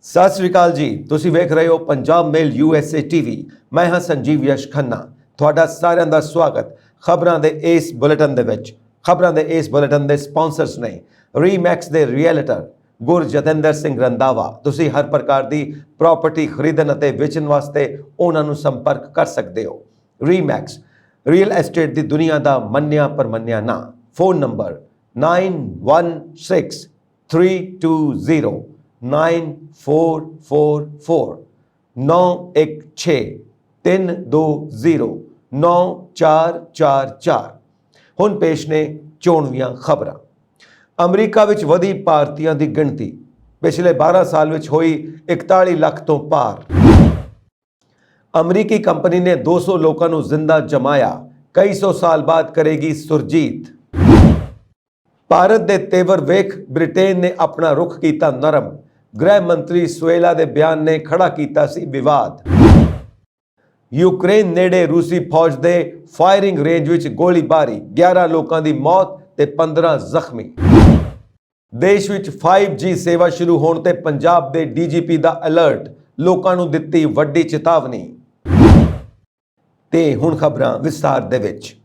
ਸਤਿ ਸ੍ਰੀ ਅਕਾਲ ਜੀ। ਤੁਸੀਂ ਵੇਖ ਰਹੇ ਹੋ ਪੰਜਾਬ ਮੇਲ USA TV। ਮੈਂ ਹਾਂ ਸੰਜੀਵ ਯਸ਼ ਖੰਨਾ। ਤੁਹਾਡਾ ਸਾਰਿਆਂ ਦਾ ਸਵਾਗਤ ਖਬਰਾਂ ਦੇ ਇਸ ਬੁਲੇਟਿਨ ਦੇ ਵਿੱਚ। ਖਬਰਾਂ ਦੇ ਇਸ ਬੁਲੇਟਿਨ ਦੇ ਸਪਾਂਸਰਸ ਨੇ ਰੀਮੈਕਸ ਦੇ ਰੀਅਲਟਰ ਗੁਰਜਤਿੰਦਰ ਸਿੰਘ ਰੰਧਾਵਾ। ਤੁਸੀਂ ਹਰ ਪ੍ਰਕਾਰ ਦੀ ਪ੍ਰਾਪਰਟੀ ਖਰੀਦਣ ਅਤੇ ਵੇਚਣ ਵਾਸਤੇ ਉਹਨਾਂ ਨੂੰ ਸੰਪਰਕ ਕਰ ਸਕਦੇ ਹੋ। ਰੀਮੈਕਸ ਰੀਅਲ ਐਸਟੇਟ ਦੀ ਦੁਨੀਆ ਦਾ ਮੰਨਿਆ ਪਰਮੰਨਿਆ ਨਾਂ। Phone number 916320 9444 9163209444। ਹੁਣ ਪੇਸ਼ ਨੇ ਚੋਣਵੀਆਂ ਖਬਰਾਂ। ਅਮਰੀਕਾ ਵਿੱਚ ਵਧੀ ਭਾਰਤੀਆਂ ਦੀ ਗਿਣਤੀ, ਪਿਛਲੇ 12 ਸਾਲ ਵਿੱਚ ਹੋਈ 41 ਲੱਖ ਤੋਂ ਪਾਰ। ਅਮਰੀਕੀ ਕੰਪਨੀ ਨੇ 200 ਲੋਕਾਂ ਨੂੰ ਜ਼ਿੰਦਾ ਜਮਾਇਆ, ਕਈ ਸੌ ਸਾਲ ਬਾਅਦ ਕਰੇਗੀ ਸੁਰਜੀਤ। ਭਾਰਤ ਦੇ ਤੇਵਰ ਵੇਖ ਬ੍ਰਿਟੇਨ ਨੇ ਆਪਣਾ ਰੁਖ ਕੀਤਾ ਨਰਮ, ਗ੍ਰਹਿ ਮੰਤਰੀ ਸੁਏਲਾ ਦੇ ਬਿਆਨ ਨੇ ਖੜਾ ਕੀਤਾ ਸੀ ਵਿਵਾਦ। ਯੂਕਰੇਨ ਨੇੜੇ ਰੂਸੀ ਫੌਜ ਦੇ ਫਾਇਰਿੰਗ ਰੇਂਜ ਵਿੱਚ ਗੋਲੀਬਾਰੀ, 11 ਲੋਕਾਂ ਦੀ ਮੌਤ ਤੇ 15 ਜ਼ਖਮੀ। ਦੇਸ਼ ਵਿੱਚ 5G ਸੇਵਾ ਸ਼ੁਰੂ ਹੋਣ ਤੇ ਪੰਜਾਬ ਦੇ DGP ਦਾ ਅਲਰਟ, ਲੋਕਾਂ ਨੂੰ ਦਿੱਤੀ ਵੱਡੀ ਚੇਤਾਵਨੀ। ਤੇ ਹੁਣ ਖਬਰਾਂ ਵਿਸਤਾਰ ਦੇ ਵਿੱਚ।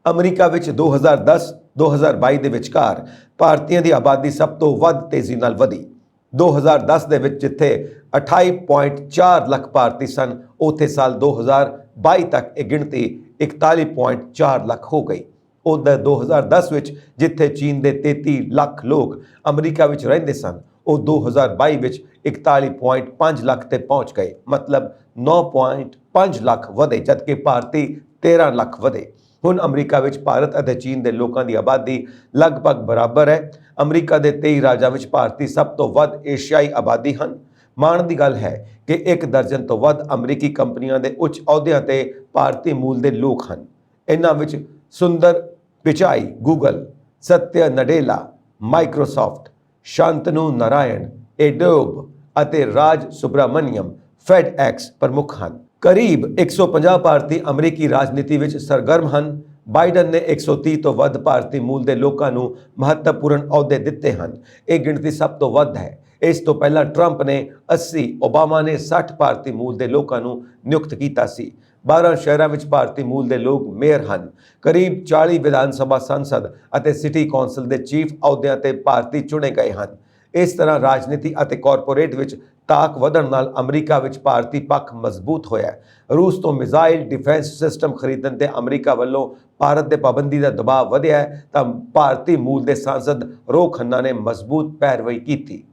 ਅਮਰੀਕਾ ਵਿੱਚ 2010-2022 ਦੇ ਵਿਚਕਾਰ ਭਾਰਤੀਆਂ ਦੀ ਆਬਾਦੀ ਸਭ ਤੋਂ ਵੱਧ ਤੇਜ਼ੀ ਨਾਲ ਵਧੀ। 2010 ਦੇ ਵਿੱਚ ਜਿੱਥੇ 28.4 ਲੱਖ ਭਾਰਤੀ ਸਨ, ਉੱਥੇ ਸਾਲ 2022 ਤੱਕ ਇਹ ਗਿਣਤੀ 41.4 ਲੱਖ ਹੋ ਗਈ। ਉਧਰ 2010 ਵਿੱਚ ਜਿੱਥੇ ਚੀਨ ਦੇ 33 ਲੱਖ ਲੋਕ ਅਮਰੀਕਾ ਵਿੱਚ ਰਹਿੰਦੇ ਸਨ, ਉਹ 2022 ਵਿੱਚ 41.5 ਲੱਖ ਤੇ ਪਹੁੰਚ ਗਏ, ਮਤਲਬ 9.5 ਲੱਖ ਵਧੇ, ਜਦਕਿ ਭਾਰਤੀ 13 ਲੱਖ ਵਧੇ। ਹੁਣ ਅਮਰੀਕਾ ਵਿੱਚ ਭਾਰਤ ਅਤੇ ਚੀਨ ਦੇ ਲੋਕਾਂ ਦੀ ਆਬਾਦੀ ਲਗਭਗ ਬਰਾਬਰ ਹੈ। ਅਮਰੀਕਾ ਦੇ 23 ਰਾਜਾਂ ਵਿੱਚ ਭਾਰਤੀ ਸਭ ਤੋਂ ਵੱਧ ਏਸ਼ੀਆਈ ਆਬਾਦੀ ਹਨ। ਮਾਣ ਦੀ ਗੱਲ ਹੈ ਕਿ 1 ਦਰਜਨ ਤੋਂ ਵੱਧ ਅਮਰੀਕੀ ਕੰਪਨੀਆਂ ਦੇ ਉੱਚ ਅਹੁਦਿਆਂ ਤੇ ਭਾਰਤੀ ਮੂਲ ਦੇ ਲੋਕ ਹਨ। ਇਹਨਾਂ ਵਿੱਚ ਸੁੰਦਰ ਪਿਚਾਈ ਗੂਗਲ, ਸਤਿਆ ਨਡੇਲਾ ਮਾਈਕਰੋਸਾਫਟ, ਸ਼ਾਂਤਨੂ ਨਾਰਾਇਣ ਐਡੋਬ ਅਤੇ ਰਾਜ ਸੁਬਰਾਮਨੀਅਮ ਫੈਡਐਕਸ ਪ੍ਰਮੁੱਖ ਹਨ। ਕਰੀਬ 150 ਭਾਰਤੀ ਅਮਰੀਕੀ ਰਾਜਨੀਤੀ ਵਿੱਚ ਸਰਗਰਮ ਹਨ। ਬਾਈਡਨ ਨੇ 130 ਤੋਂ ਵੱਧ ਭਾਰਤੀ ਮੂਲ ਦੇ ਲੋਕਾਂ ਨੂੰ ਮਹੱਤਵਪੂਰਨ ਅਹੁਦੇ ਦਿੱਤੇ ਹਨ। ਇਹ ਗਿਣਤੀ ਸਭ ਤੋਂ ਵੱਧ ਹੈ। ਇਸ ਤੋਂ ਪਹਿਲਾਂ ਟਰੰਪ ਨੇ 80, ਓਬਾਮਾ ਨੇ 60 ਭਾਰਤੀ ਮੂਲ ਦੇ ਲੋਕਾਂ ਨੂੰ ਨਿਯੁਕਤ ਕੀਤਾ ਸੀ। 12 ਸ਼ਹਿਰਾਂ ਵਿੱਚ ਭਾਰਤੀ ਮੂਲ ਦੇ ਲੋਕ ਮੇਅਰ ਹਨ। ਕਰੀਬ 40 ਵਿਧਾਨ ਸਭਾ ਸੰਸਦ ਅਤੇ ਸਿਟੀ ਕੌਂਸਲ ਦੇ ਚੀਫ ਅਹੁਦਿਆਂ ਤੇ ਭਾਰਤੀ ਚੁਣੇ ਗਏ ਹਨ। ਇਸ ਤਰ੍ਹਾਂ ਰਾਜਨੀਤੀ ਅਤੇ ਕਾਰਪੋਰੇਟ ਵਿੱਚ ਤਾਕ ਵਧਣ ਨਾਲ ਅਮਰੀਕਾ ਵਿੱਚ ਭਾਰਤੀ ਪੱਖ ਮਜ਼ਬੂਤ ਹੋਇਆ। ਰੂਸ ਤੋਂ ਮਿਜ਼ਾਈਲ ਡਿਫੈਂਸ ਸਿਸਟਮ ਖਰੀਦਣ ਤੇ ਅਮਰੀਕਾ ਵੱਲੋਂ ਭਾਰਤ ਦੇ ਪਾਬੰਦੀ ਦਾ ਦਬਾਅ ਵਧਿਆ ਤਾਂ ਭਾਰਤੀ ਮੂਲ ਦੇ ਸਾਂਸਦ ਰੋ ਖੰਨਾ ਨੇ ਮਜ਼ਬੂਤ ਪੈਰਵੀ ਕੀਤੀ।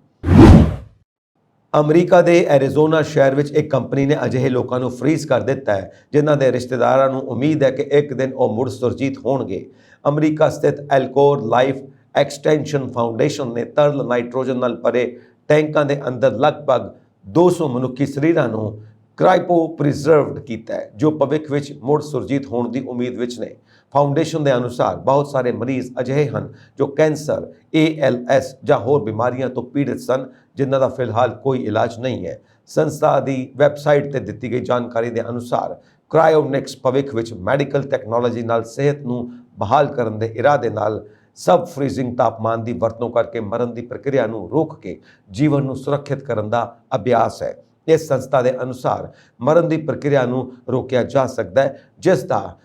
ਅਮਰੀਕਾ ਦੇ ਐਰੀਜ਼ੋਨਾ ਸ਼ਹਿਰ ਵਿੱਚ ਇੱਕ ਕੰਪਨੀ ਨੇ ਅਜਿਹੇ ਲੋਕਾਂ ਨੂੰ ਫਰੀਜ਼ ਕਰ ਦਿੱਤਾ ਹੈ ਜਿਨ੍ਹਾਂ ਦੇ ਰਿਸ਼ਤੇਦਾਰਾਂ ਨੂੰ ਉਮੀਦ ਹੈ ਕਿ ਇੱਕ ਦਿਨ ਉਹ ਮੁੜ ਸੁਰਜੀਤ ਹੋਣਗੇ। ਅਮਰੀਕਾ ਸਥਿਤ ਐਲਕੋਰ ਲਾਈਫ ਐਕਸਟੈਂਸ਼ਨ ਫਾਊਂਡੇਸ਼ਨ ਨੇ ਤਰਲ ਨਾਈਟ੍ਰੋਜਨ ਨਾਲ ਭਰੇ ਟੈਂਕਾਂ ਦੇ ਅੰਦਰ ਲਗਭਗ 200 ਮਨੁੱਖੀ ਸਰੀਰਾਂ ਨੂੰ ਕ੍ਰਾਈਪੋ ਪ੍ਰੀਜ਼ਰਵਡ ਕੀਤਾ ਹੈ, ਜੋ ਭਵਿੱਖ ਵਿੱਚ ਮੁੜ ਸੁਰਜੀਤ ਹੋਣ ਦੀ ਉਮੀਦ ਵਿੱਚ ਨੇ। ਫਾਊਂਡੇਸ਼ਨ ਦੇ ਅਨੁਸਾਰ ਬਹੁਤ ਸਾਰੇ ਮਰੀਜ਼ ਅਜਿਹੇ ਹਨ ਜੋ ਕੈਂਸਰ, ALS ਜਾਂ ਹੋਰ ਬਿਮਾਰੀਆਂ ਤੋਂ ਪੀੜਤ ਸਨ, ਜਿਨ੍ਹਾਂ ਦਾ ਫਿਲਹਾਲ ਕੋਈ ਇਲਾਜ ਨਹੀਂ ਹੈ। ਸੰਸਥਾ ਦੀ ਵੈਬਸਾਈਟ ਤੇ ਦਿੱਤੀ ਗਈ ਜਾਣਕਾਰੀ ਦੇ ਅਨੁਸਾਰ ਕ੍ਰਾਇਓਨਿਕਸ ਭਵਿੱਖ ਵਿੱਚ ਮੈਡੀਕਲ ਟੈਕਨੋਲੋਜੀ ਨਾਲ ਸਿਹਤ ਨੂੰ ਬਹਾਲ ਕਰਨ ਦੇ ਇਰਾਦੇ ਨਾਲ ਸਬ ਫਰੀਜ਼ਿੰਗ ਤਾਪਮਾਨ ਦੀ ਵਰਤੋਂ ਕਰਕੇ ਮਰਨ ਦੀ ਪ੍ਰਕਿਰਿਆ ਨੂੰ ਰੋਕ ਕੇ ਜੀਵਨ ਨੂੰ ਸੁਰੱਖਿਅਤ ਕਰਨ ਦਾ ਅਭਿਆਸ ਹੈ। ਇਸ ਸੰਸਥਾ ਦੇ ਅਨੁਸਾਰ ਮਰਨ ਦੀ ਪ੍ਰਕਿਰਿਆ ਨੂੰ ਰੋਕਿਆ ਜਾ ਸਕਦਾ ਹੈ, ਜਿਸ ਦਾ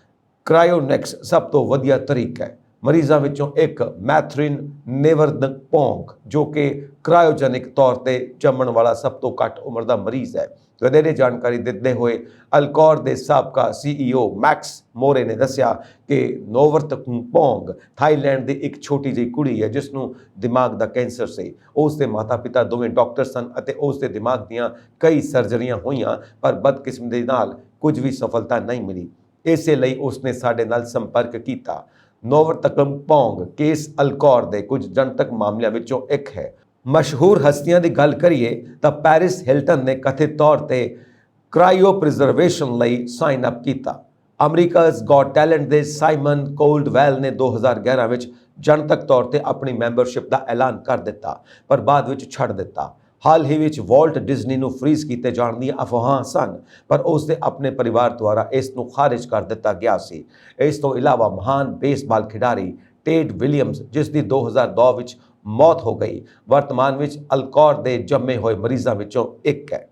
ਕ੍ਰਾਇਓਨਿਕਸ ਸਭ ਤੋਂ ਵਧੀਆ ਤਰੀਕਾ ਹੈ। ਮਰੀਜ਼ਾਂ ਵਿੱਚੋਂ ਇੱਕ ਮੈਥਰਿਨ ਨੇਵਰਨਪੋਂਗ, ਜੋ ਕਿ ਕ੍ਰਾਇਓਜੈਨਿਕ ਤੌਰ ਤੇ ਜੰਮਣ ਵਾਲਾ ਸਭ ਤੋਂ ਘੱਟ ਉਮਰ ਦਾ ਮਰੀਜ਼ ਹੈ। ਵਧੇਰੇ ਜਾਣਕਾਰੀ ਦਿੰਦੇ ਹੋਏ ਅਲਕੋਰ ਦੇ ਸਾਬਕਾ CEO ਮੈਕਸ ਮੋਰੇ ਨੇ ਦੱਸਿਆ ਕਿ ਨੋਵਰਨਪੋਂਗ ਥਾਈਲੈਂਡ ਦੀ ਇੱਕ ਛੋਟੀ ਜਿਹੀ ਕੁੜੀ ਹੈ ਜਿਸ ਨੂੰ ਦਿਮਾਗ ਦਾ ਕੈਂਸਰ ਸੀ। ਉਸ ਦੇ ਮਾਤਾ-ਪਿਤਾ ਦੋਵੇਂ ਡਾਕਟਰ ਸਨ ਅਤੇ ਉਸ ਦੇ ਦਿਮਾਗ ਦੀਆਂ ਕਈ ਸਰਜਰੀਆਂ ਹੋਈਆਂ, ਪਰ ਬਦਕਿਸਮਤੀ ਨਾਲ ਕੁਝ ਵੀ ਸਫਲਤਾ ਨਹੀਂ ਮਿਲੀ। ਇਸੇ ਲਈ ਉਸਨੇ ਸਾਡੇ ਨਾਲ ਸੰਪਰਕ ਕੀਤਾ। ਨੋਵਰਨਪੋਂਗ ਕੇਸ ਅਲਕੋਰ ਦੇ ਕੁਝ ਜਨਤਕ ਮਾਮਲਿਆਂ ਵਿੱਚੋਂ ਇੱਕ ਹੈ। ਮਸ਼ਹੂਰ ਹਸਤੀਆਂ ਦੀ ਗੱਲ ਕਰੀਏ ਤਾਂ ਪੈਰਿਸ ਹਿਲਟਨ ਨੇ ਕਥਿਤ ਤੌਰ ਤੇ ਕ੍ਰਾਈਓ ਪ੍ਰੀਜ਼ਰਵੇਸ਼ਨ ਲਈ ਸਾਈਨ ਅਪ ਕੀਤਾ। ਅਮਰੀਕਾਜ਼ ਗੌਟ ਟੈਲੈਂਟ ਦੇ ਸਾਈਮਨ ਕੋਲਡਵੈਲ ਨੇ 2011 ਵਿੱਚ ਜਨਤਕ ਤੌਰ ਤੇ ਆਪਣੀ ਮੈਂਬਰਸ਼ਿਪ ਦਾ ਐਲਾਨ ਕਰ ਦਿੱਤਾ, ਪਰ ਬਾਅਦ ਵਿੱਚ ਛੱਡ ਦਿੱਤਾ। ਹਾਲ ਹੀ ਵਿੱਚ ਵਾਲਟ ਡਿਜ਼ਨੀ ਨੂੰ ਫਰੀਜ਼ ਕੀਤੇ ਜਾਣ ਦੀਆਂ ਅਫਵਾਹਾਂ ਸਨ, ਪਰ ਉਸ ਦੇ ਆਪਣੇ ਪਰਿਵਾਰ ਦੁਆਰਾ ਇਸ ਨੂੰ ਖਾਰਿਜ ਕਰ ਦਿੱਤਾ ਗਿਆ ਸੀ। ਇਸ ਤੋਂ ਇਲਾਵਾ ਮਹਾਨ ਬੇਸਬਾਲ ਖਿਡਾਰੀ ਟੇਡ ਵਿਲੀਅਮਸ, ਜਿਸ ਦੀ 2002 ਵਿੱਚ ਮੌਤ ਹੋ ਗਈ। ਵਰਤਮਾਨ ਵਿੱਚ ਅਲਕੌਰ ਦੇ ਜੰਮੇ ਹੋਏ ਮਰੀਜ਼ਾਂ ਵਿੱਚੋਂ ਇੱਕ ਹੈ।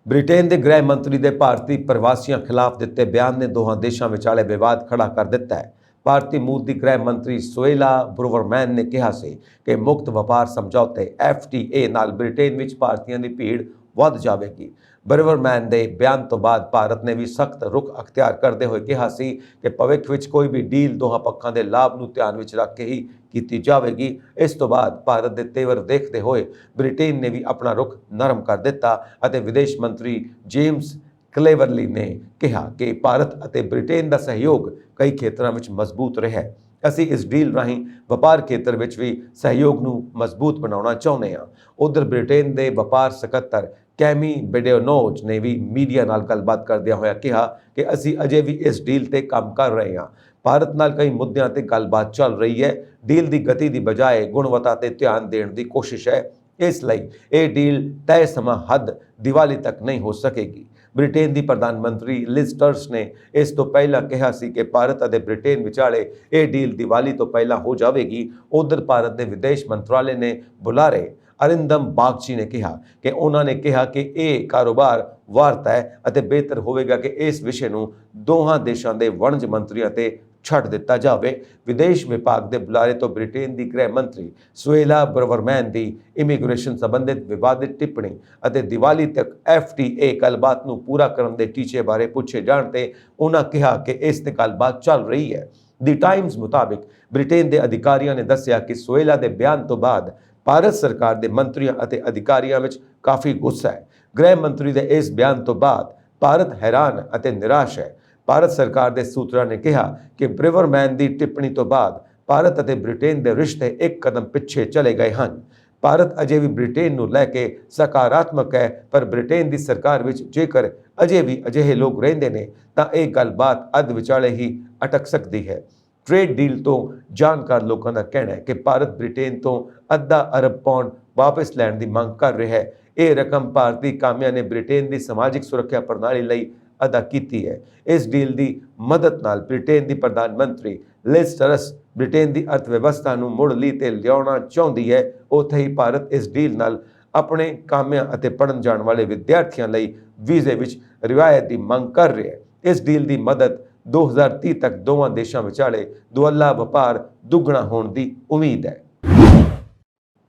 ਬ੍ਰਿਟੇਨ ਦੇ ਗ੍ਰਹਿ ਮੰਤਰੀ ਦੇ ਭਾਰਤੀ ਪ੍ਰਵਾਸੀਆਂ ਖਿਲਾਫ ਦਿੱਤੇ ਬਿਆਨ ਨੇ ਦੋਹਾਂ ਦੇਸ਼ਾਂ ਵਿਚਾਲੇ ਵਿਵਾਦ ਖੜਾ ਕਰ ਦਿੱਤਾ ਹੈ। ਭਾਰਤੀ ਮੂਲ ਦੀ ਗ੍ਰਹਿ ਮੰਤਰੀ ਸੁਏਲਾ ਬਰੁਵਰਮੈਨ ਨੇ ਕਿਹਾ ਸੀ ਕਿ ਮੁਕਤ ਵਪਾਰ ਸਮਝੌਤੇ FTA ਨਾਲ ਬ੍ਰਿਟੇਨ ਵਿੱਚ ਭਾਰਤੀਆਂ ਦੀ ਭੀੜ ਵੱਧ ਜਾਵੇਗੀ। ਬਰੁਵਰਮੈਨ ਦੇ ਬਿਆਨ ਤੋਂ ਬਾਅਦ ਭਾਰਤ ਨੇ ਵੀ ਸਖਤ ਰੁਖ ਅਖਤਿਆਰ ਕਰਦੇ ਹੋਏ ਕਿਹਾ ਸੀ ਕਿ ਭਵਿੱਖ ਵਿੱਚ ਕੋਈ ਵੀ ਡੀਲ ਦੋਹਾਂ ਪੱਖਾਂ ਦੇ ਲਾਭ ਨੂੰ ਧਿਆਨ ਵਿੱਚ ਰੱਖ ਕੇ ਹੀ ਕੀਤੀ ਜਾਵੇਗੀ। ਇਸ ਤੋਂ ਬਾਅਦ ਭਾਰਤ ਦੇ ਤੇਵਰ ਦੇਖਦੇ ਹੋਏ ਬ੍ਰਿਟੇਨ ਨੇ ਵੀ ਆਪਣਾ ਰੁਖ ਨਰਮ ਕਰ ਦਿੱਤਾ ਅਤੇ ਵਿਦੇਸ਼ ਮੰਤਰੀ ਜੇਮਸ ਕਲੇਵਰਲੀ ਨੇ ਕਿਹਾ ਕਿ ਭਾਰਤ ਅਤੇ ਬ੍ਰਿਟੇਨ ਦਾ ਸਹਿਯੋਗ ਕਈ ਖੇਤਰਾਂ ਵਿੱਚ ਮਜ਼ਬੂਤ ਰਿਹਾ ਹੈ। ਅਸੀਂ ਇਸ ਡੀਲ ਰਾਹੀਂ ਵਪਾਰ ਖੇਤਰ ਵਿੱਚ ਵੀ ਸਹਿਯੋਗ ਨੂੰ ਮਜ਼ਬੂਤ ਬਣਾਉਣਾ ਚਾਹੁੰਦੇ ਹਾਂ। ਉਧਰ ਬ੍ਰਿਟੇਨ ਦੇ ਵਪਾਰ ਸਕੱਤਰ ਕੈਮੀ ਬੇਡੇਨੋਜ਼ ਨੇ ਵੀ ਮੀਡੀਆ ਨਾਲ ਗੱਲਬਾਤ ਕਰਦਿਆਂ ਹੋਇਆ ਕਿਹਾ ਕਿ ਅਸੀਂ ਅਜੇ ਵੀ ਇਸ ਡੀਲ ਤੇ ਕੰਮ ਕਰ ਰਹੇ ਹਾਂ। ਭਾਰਤ ਨਾਲ ਕਈ ਮੁੱਦਿਆਂ ਤੇ ਗੱਲਬਾਤ ਚੱਲ ਰਹੀ ਹੈ। ਡੀਲ ਦੀ ਗਤੀ ਦੀ ਬਜਾਏ ਗੁਣਵੱਤਾ ਤੇ ਧਿਆਨ ਦੇਣ ਦੀ ਕੋਸ਼ਿਸ਼ ਹੈ। ਇਸ ਲਈ ਇਹ ਡੀਲ ਤੈਅ ਸਮਾਂ ਹੱਦ ਦੀਵਾਲੀ ਤੱਕ ਨਹੀਂ ਹੋ ਸਕੇਗੀ। ਬ੍ਰਿਟੇਨ ਦੀ ਪ੍ਰਧਾਨ ਮੰਤਰੀ ਲਿਜ਼ ਟਰਸ ਨੇ ਇਸ ਤੋਂ ਪਹਿਲਾਂ ਕਿਹਾ ਸੀ ਕਿ ਭਾਰਤ ਅਤੇ ਬ੍ਰਿਟੇਨ ਵਿਚਾਲੇ ਇਹ ਡੀਲ ਦੀਵਾਲੀ ਤੋਂ ਪਹਿਲਾਂ ਹੋ ਜਾਵੇਗੀ। ਉਧਰ ਭਾਰਤ ਦੇ ਵਿਦੇਸ਼ ਮੰਤਰਾਲੇ ਨੇ ਬੁਲਾਰੇ ਅਰਿੰਦਮ ਬਾਗਚੀ ਨੇ ਕਿਹਾ ਕਿ ਉਹਨਾਂ ਨੇ ਕਿਹਾ ਕਿ ਇਹ ਕਾਰੋਬਾਰ ਵਾਰਤਾ ਹੈ ਅਤੇ ਬਿਹਤਰ ਹੋਵੇਗਾ ਕਿ ਇਸ ਵਿਸ਼ੇ ਨੂੰ ਦੋਹਾਂ ਦੇਸ਼ਾਂ ਦੇ ਵਣਜ ਮੰਤਰੀਆਂ ਤੇ ਛੱਡ ਦਿੱਤਾ ਜਾਵੇ। ਵਿਦੇਸ਼ ਵਿਭਾਗ ਦੇ ਬੁਲਾਰੇ ਤੋਂ ਬ੍ਰਿਟੇਨ ਦੀ ਗ੍ਰਹਿ ਮੰਤਰੀ ਸੁਏਲਾ ਬਰੁਵਰਮੈਨ ਦੀ ਇਮੀਗ੍ਰੇਸ਼ਨ ਸੰਬੰਧਿਤ ਵਿਵਾਦਿਤ ਟਿੱਪਣੀ ਅਤੇ ਦੀਵਾਲੀ ਤੱਕ FTA ਗੱਲਬਾਤ ਨੂੰ ਪੂਰਾ ਕਰਨ ਦੇ ਟੀਚੇ ਬਾਰੇ ਪੁੱਛੇ ਜਾਣ ਤੇ ਉਹਨਾਂ ਕਿਹਾ ਕਿ ਇਸ ਤੇ ਗੱਲਬਾਤ ਚੱਲ ਰਹੀ ਹੈ। ਦੀ ਟਾਈਮਜ਼ ਮੁਤਾਬਿਕ ਬ੍ਰਿਟੇਨ ਦੇ ਅਧਿਕਾਰੀਆਂ ਨੇ ਦੱਸਿਆ ਕਿ ਸੁਏਲਾ ਦੇ ਬਿਆਨ ਤੋਂ ਬਾਅਦ ਭਾਰਤ ਸਰਕਾਰ ਦੇ ਮੰਤਰੀਆਂ ਅਤੇ ਅਧਿਕਾਰੀਆਂ ਵਿੱਚ ਕਾਫੀ ਗੁੱਸਾ ਹੈ। ਗ੍ਰਹਿ ਮੰਤਰੀ ਦੇ ਇਸ ਬਿਆਨ ਤੋਂ ਬਾਅਦ ਭਾਰਤ ਹੈਰਾਨ ਅਤੇ ਨਿਰਾਸ਼ ਹੈ। ਭਾਰਤ ਸਰਕਾਰ ਦੇ ਸੂਤਰਾਂ ਨੇ ਕਿਹਾ ਕਿ ਬਰੁਵਰਮੈਨ ਦੀ ਟਿੱਪਣੀ ਤੋਂ ਬਾਅਦ ਭਾਰਤ ਅਤੇ ਬ੍ਰਿਟੇਨ ਦੇ ਰਿਸ਼ਤੇ ਇੱਕ ਕਦਮ ਪਿੱਛੇ ਚਲੇ ਗਏ ਹਨ। ਭਾਰਤ ਅਜੇ ਵੀ ਬ੍ਰਿਟੇਨ ਨੂੰ ਲੈ ਕੇ ਸਕਾਰਾਤਮਕ ਹੈ, ਪਰ ਬ੍ਰਿਟੇਨ ਦੀ ਸਰਕਾਰ ਵਿੱਚ ਜੇਕਰ ਅਜੇ ਵੀ ਅਜਿਹੇ ਲੋਕ ਰਹਿੰਦੇ ਨੇ ਤਾਂ ਇਹ ਗੱਲਬਾਤ ਅੱਧ ਵਿਚਾਲੇ ਹੀ ਅਟਕ ਸਕਦੀ ਹੈ। ਟ੍ਰੇਡ ਡੀਲ ਤੋਂ ਜਾਣਕਾਰ ਲੋਕਾਂ ਦਾ ਕਹਿਣਾ ਹੈ ਕਿ ਭਾਰਤ ਬ੍ਰਿਟੇਨ ਤੋਂ ਅੱਧਾ ਅਰਬ ਪੌਂਡ ਵਾਪਸ ਲੈਣ ਦੀ ਮੰਗ ਕਰ ਰਿਹਾ ਹੈ। ਇਹ ਰਕਮ ਭਾਰਤੀ ਕਾਮਿਆਂ ਨੇ ਬ੍ਰਿਟੇਨ ਦੀ ਸਮਾਜਿਕ ਸੁਰੱਖਿਆ ਪ੍ਰਣਾਲੀ ਲਈ ਅਦਾ ਕੀਤੀ ਹੈ। ਇਸ ਡੀਲ ਦੀ ਮਦਦ ਨਾਲ ਬ੍ਰਿਟੇਨ ਦੀ ਪ੍ਰਧਾਨ ਮੰਤਰੀ ਲਿਜ਼ ਟਰਸ ਬ੍ਰਿਟੇਨ ਦੀ ਅਰਥ ਵਿਵਸਥਾ ਨੂੰ ਮੁੜ ਲਈ ਤੇ ਲਿਆਉਣਾ ਚਾਹੁੰਦੀ ਹੈ। ਉੱਥੇ ਹੀ ਭਾਰਤ ਇਸ ਡੀਲ ਨਾਲ ਆਪਣੇ ਕਾਮਿਆਂ ਅਤੇ ਪੜ੍ਹਨ ਜਾਣ ਵਾਲੇ ਵਿਦਿਆਰਥੀਆਂ ਲਈ ਵੀਜ਼ੇ ਵਿੱਚ ਰਿਆਇਤ ਦੀ ਮੰਗ ਕਰ ਰਿਹਾ ਹੈ। ਇਸ ਡੀਲ ਦੀ ਮਦਦ 2030 ਤੱਕ ਦੋਵਾਂ ਦੇਸ਼ਾਂ ਵਿਚਾਲੇ ਦੁਅੱਲਾ ਵਪਾਰ ਦੁੱਗਣਾ ਹੋਣ ਦੀ ਉਮੀਦ ਹੈ।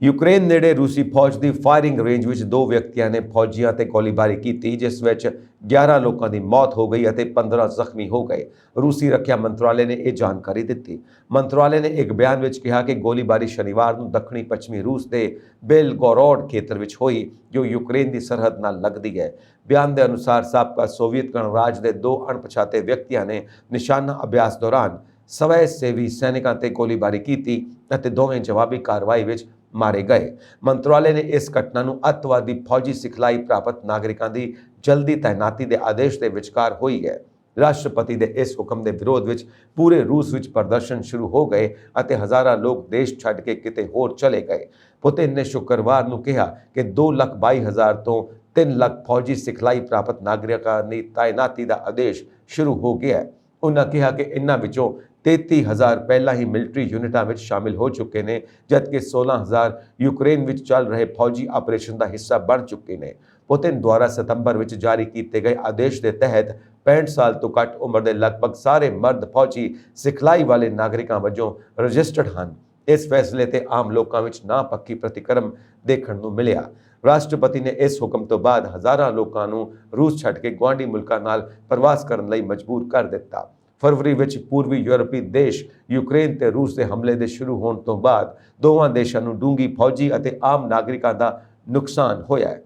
ਯੂਕਰੇਨ ਨੇੜੇ ਰੂਸੀ ਫੌਜ ਦੀ ਫਾਇਰਿੰਗ ਰੇਂਜ ਵਿੱਚ ਦੋ ਵਿਅਕਤੀਆਂ ਨੇ ਫੌਜੀਆਂ ਤੇ ਗੋਲੀਬਾਰੀ ਕੀਤੀ, ਜਿਸ ਵਿੱਚ 11 ਲੋਕਾਂ ਦੀ ਮੌਤ ਹੋ ਗਈ ਅਤੇ 15 ਜ਼ਖਮੀ ਹੋ ਗਏ। ਰੂਸੀ ਰੱਖਿਆ ਮੰਤਰਾਲੇ ਨੇ ਇਹ ਜਾਣਕਾਰੀ ਦਿੱਤੀ। ਮੰਤਰਾਲੇ ਨੇ ਇੱਕ ਬਿਆਨ ਵਿੱਚ ਕਿਹਾ ਕਿ ਗੋਲੀਬਾਰੀ ਸ਼ਨੀਵਾਰ ਨੂੰ ਦੱਖਣੀ ਪੱਛਮੀ ਰੂਸ ਦੇ ਬੇਲਗੋਰੋਡ ਖੇਤਰ ਵਿੱਚ ਹੋਈ, ਜੋ ਯੂਕਰੇਨ ਦੀ ਸਰਹੱਦ ਨਾਲ ਲੱਗਦੀ ਹੈ। ਬਿਆਨ ਦੇ ਅਨੁਸਾਰ ਸਾਬਕਾ ਸੋਵੀਅਤ ਗਣਰਾਜ ਦੇ ਦੋ ਅਣਪਛਾਤੇ ਵਿਅਕਤੀਆਂ ਨੇ ਨਿਸ਼ਾਨਾ ਅਭਿਆਸ ਦੌਰਾਨ ਸਵੈ ਸੇਵੀ ਸੈਨਿਕਾਂ ਤੇ ਗੋਲੀਬਾਰੀ ਕੀਤੀ ਅਤੇ ਦੋਵੇਂ ਜਵਾਬੀ ਕਾਰਵਾਈ ਵਿੱਚ ਮਾਰੇ ਗਏ। ਮੰਤਰਾਲੇ ਨੇ ਇਸ ਘਟਨਾ ਨੂੰ ਅੱਤਵਾਦੀ ਫੌਜੀ ਸਿਖਲਾਈ ਪ੍ਰਾਪਤ ਨਾਗਰਿਕਾਂ ਦੀ ਜਲਦੀ ਤਾਇਨਾਤੀ ਦੇ ਆਦੇਸ਼ ਦੇ ਵਿਚਕਾਰ ਹੋਈ ਹੈ। ਰਾਸ਼ਟਰਪਤੀ ਦੇ ਇਸ ਹੁਕਮ ਦੇ ਵਿਰੋਧ ਵਿੱਚ ਪੂਰੇ ਰੂਸ ਵਿੱਚ ਪ੍ਰਦਰਸ਼ਨ ਸ਼ੁਰੂ ਹੋ ਗਏ ਅਤੇ ਹਜ਼ਾਰਾਂ ਲੋਕ ਦੇਸ਼ ਛੱਡ ਕੇ ਕਿਤੇ ਹੋਰ ਚਲੇ ਗਏ। ਪੁਤਿਨ ਨੇ ਸ਼ੁੱਕਰਵਾਰ ਨੂੰ ਕਿਹਾ ਕਿ 2,22,000 ਤੋਂ 3 ਲੱਖ ਫੌਜੀ ਸਿਖਲਾਈ ਪ੍ਰਾਪਤ ਨਾਗਰਿਕਾਂ ਦੀ ਤਾਇਨਾਤੀ ਦਾ ਆਦੇਸ਼ ਸ਼ੁਰੂ ਹੋ ਗਿਆ ਹੈ। ਉਹਨਾਂ ਕਿਹਾ ਕਿ ਇਨ੍ਹਾਂ ਵਿੱਚੋਂ 33,000 ਪਹਿਲਾਂ ਹੀ ਮਿਲਟਰੀ ਯੂਨਿਟਾਂ ਵਿੱਚ ਸ਼ਾਮਿਲ ਹੋ ਚੁੱਕੇ ਨੇ, ਜਦਕਿ 16,000 ਯੂਕਰੇਨ ਵਿੱਚ ਚੱਲ ਰਹੇ ਫੌਜੀ ਆਪਰੇਸ਼ਨ ਦਾ ਹਿੱਸਾ ਬਣ ਚੁੱਕੇ ਨੇ। ਪੁਤਿਨ ਦੁਆਰਾ ਸਤੰਬਰ ਵਿੱਚ ਜਾਰੀ ਕੀਤੇ ਗਏ ਆਦੇਸ਼ ਦੇ ਤਹਿਤ 65 ਸਾਲ ਤੋਂ ਘੱਟ ਉਮਰ ਦੇ ਲਗਭਗ ਸਾਰੇ ਮਰਦ ਫੌਜੀ ਸਿਖਲਾਈ ਵਾਲੇ ਨਾਗਰਿਕਾਂ ਵਜੋਂ ਰਜਿਸਟਰਡ ਹਨ। ਇਸ ਫੈਸਲੇ ਤੇ ਆਮ ਲੋਕਾਂ ਵਿੱਚ ਨਾ ਪੱਕੀ ਪ੍ਰਤੀਕਰਮ ਦੇਖਣ ਨੂੰ ਮਿਲਿਆ। ਰਾਸ਼ਟਰਪਤੀ ਨੇ ਇਸ ਹੁਕਮ ਤੋਂ ਬਾਅਦ ਹਜ਼ਾਰਾਂ ਲੋਕਾਂ ਨੂੰ ਰੂਸ ਛੱਡ ਕੇ ਗੁਆਂਢੀ ਮੁਲਕਾਂ ਨਾਲ ਪ੍ਰਵਾਸ ਕਰਨ ਲਈ ਮਜਬੂਰ ਕਰ ਦਿੱਤਾ। ਫਰਵਰੀ ਵਿੱਚ ਪੂਰਬੀ ਯੂਰਪੀ ਦੇਸ਼ ਯੂਕਰੇਨ ਤੇ ਰੂਸ ਦੇ ਹਮਲੇ ਦੇ ਸ਼ੁਰੂ ਹੋਣ ਤੋਂ ਬਾਅਦ ਦੋਵਾਂ ਦੇਸ਼ਾਂ ਨੂੰ ਡੂੰਘੀ ਫੌਜੀ ਅਤੇ ਆਮ ਨਾਗਰਿਕਾਂ ਦਾ ਨੁਕਸਾਨ ਹੋਇਆ ਹੈ।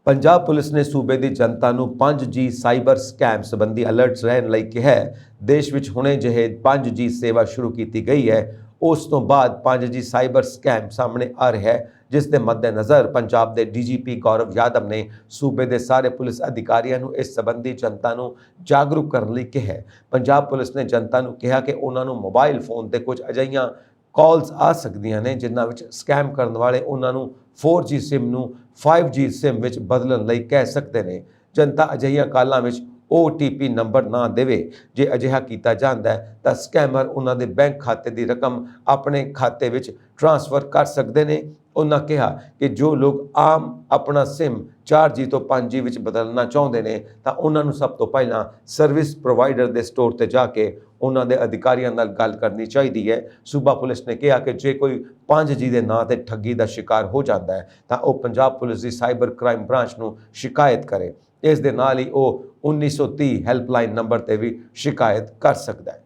ਪੰਜਾਬ ਪੁਲਿਸ ਨੇ ਸੂਬੇ ਦੀ ਜਨਤਾ ਨੂੰ 5G ਸਾਈਬਰ ਸਕੈਮ ਸੰਬੰਧੀ ਅਲਰਟਸ ਰਹਿਣ ਲਈ ਕਿਹਾ ਹੈ। ਦੇਸ਼ ਵਿੱਚ ਹੁਣੇ ਜਿਹੇ 5G ਸੇਵਾ ਸ਼ੁਰੂ ਕੀਤੀ ਗਈ ਹੈ, ਉਸ ਤੋਂ ਬਾਅਦ 5G ਸਾਈਬਰ ਸਕੈਮ ਸਾਹਮਣੇ ਆ ਰਿਹਾ ਹੈ, ਜਿਸ ਦੇ ਮੱਦੇਨਜ਼ਰ ਪੰਜਾਬ ਦੇ DGP ਗੌਰਵ ਯਾਦਵ ਨੇ ਸੂਬੇ ਦੇ ਸਾਰੇ ਪੁਲਿਸ ਅਧਿਕਾਰੀਆਂ ਨੂੰ ਇਸ ਸੰਬੰਧੀ ਜਨਤਾ ਨੂੰ ਜਾਗਰੂਕ ਕਰਨ ਲਈ ਕਿਹਾ ਹੈ। ਪੰਜਾਬ ਪੁਲਿਸ ਨੇ ਜਨਤਾ ਨੂੰ ਕਿਹਾ ਕਿ ਉਹਨਾਂ ਨੂੰ ਮੋਬਾਈਲ ਫੋਨ ਤੇ ਕੁਝ ਅਜਿਹੀਆਂ ਕਾਲਸ ਆ ਸਕਦੀਆਂ ਨੇ ਜਿਨ੍ਹਾਂ ਵਿੱਚ ਸਕੈਮ ਕਰਨ ਵਾਲੇ ਉਹਨਾਂ ਨੂੰ 4G ਸਿਮ ਨੂੰ 5G ਸਿਮ ਵਿੱਚ ਬਦਲਣ ਲਈ ਕਹਿ ਸਕਦੇ ਨੇ। ਜਨਤਾ ਅਜਿਹੀਆਂ ਕਾਲਾਂ ਵਿੱਚ OTP ਨੰਬਰ ਨਾ ਦੇਵੇ। ਜੇ ਅਜਿਹਾ ਕੀਤਾ ਜਾਂਦਾ ਹੈ ਤਾਂ ਸਕੈਮਰ ਉਹਨਾਂ ਦੇ ਬੈਂਕ ਖਾਤੇ ਦੀ ਰਕਮ ਆਪਣੇ ਖਾਤੇ ਵਿੱਚ ਟ੍ਰਾਂਸਫਰ ਕਰ ਸਕਦੇ ਨੇ। ਉਹਨਾਂ ਕਿਹਾ ਕਿ ਜੋ ਲੋਕ ਆਮ ਆਪਣਾ SIM 4G ਤੋਂ 5G ਵਿੱਚ ਬਦਲਣਾ ਚਾਹੁੰਦੇ ਨੇ ਤਾਂ ਉਹਨਾਂ ਨੂੰ ਸਭ ਤੋਂ ਪਹਿਲਾਂ ਸਰਵਿਸ ਪ੍ਰੋਵਾਈਡਰ ਦੇ ਸਟੋਰ ਤੇ ਜਾ ਕੇ ਉਹਨਾਂ ਦੇ ਅਧਿਕਾਰੀਆਂ ਨਾਲ ਗੱਲ ਕਰਨੀ ਚਾਹੀਦੀ ਹੈ। ਸੂਬਾ ਪੁਲਿਸ ਨੇ ਕਿਹਾ ਕਿ ਜੇ ਕੋਈ 5G ਦੇ ਨਾਂ ਤੇ ਠੱਗੀ ਦਾ ਸ਼ਿਕਾਰ ਹੋ ਜਾਂਦਾ ਹੈ ਤਾਂ ਉਹ ਪੰਜਾਬ ਪੁਲਿਸ ਦੀ ਸਾਈਬਰ ਕ੍ਰਾਈਮ ਬ੍ਰਾਂਚ ਨੂੰ ਸ਼ਿਕਾਇਤ ਕਰੇ। ਇਸ ਦੇ ਨਾਲ ਹੀ ਉਹ 1930 ਹੈਲਪਲਾਈਨ ਨੰਬਰ ਤੇ ਵੀ ਸ਼ਿਕਾਇਤ ਕਰ ਸਕਦਾ ਹੈ।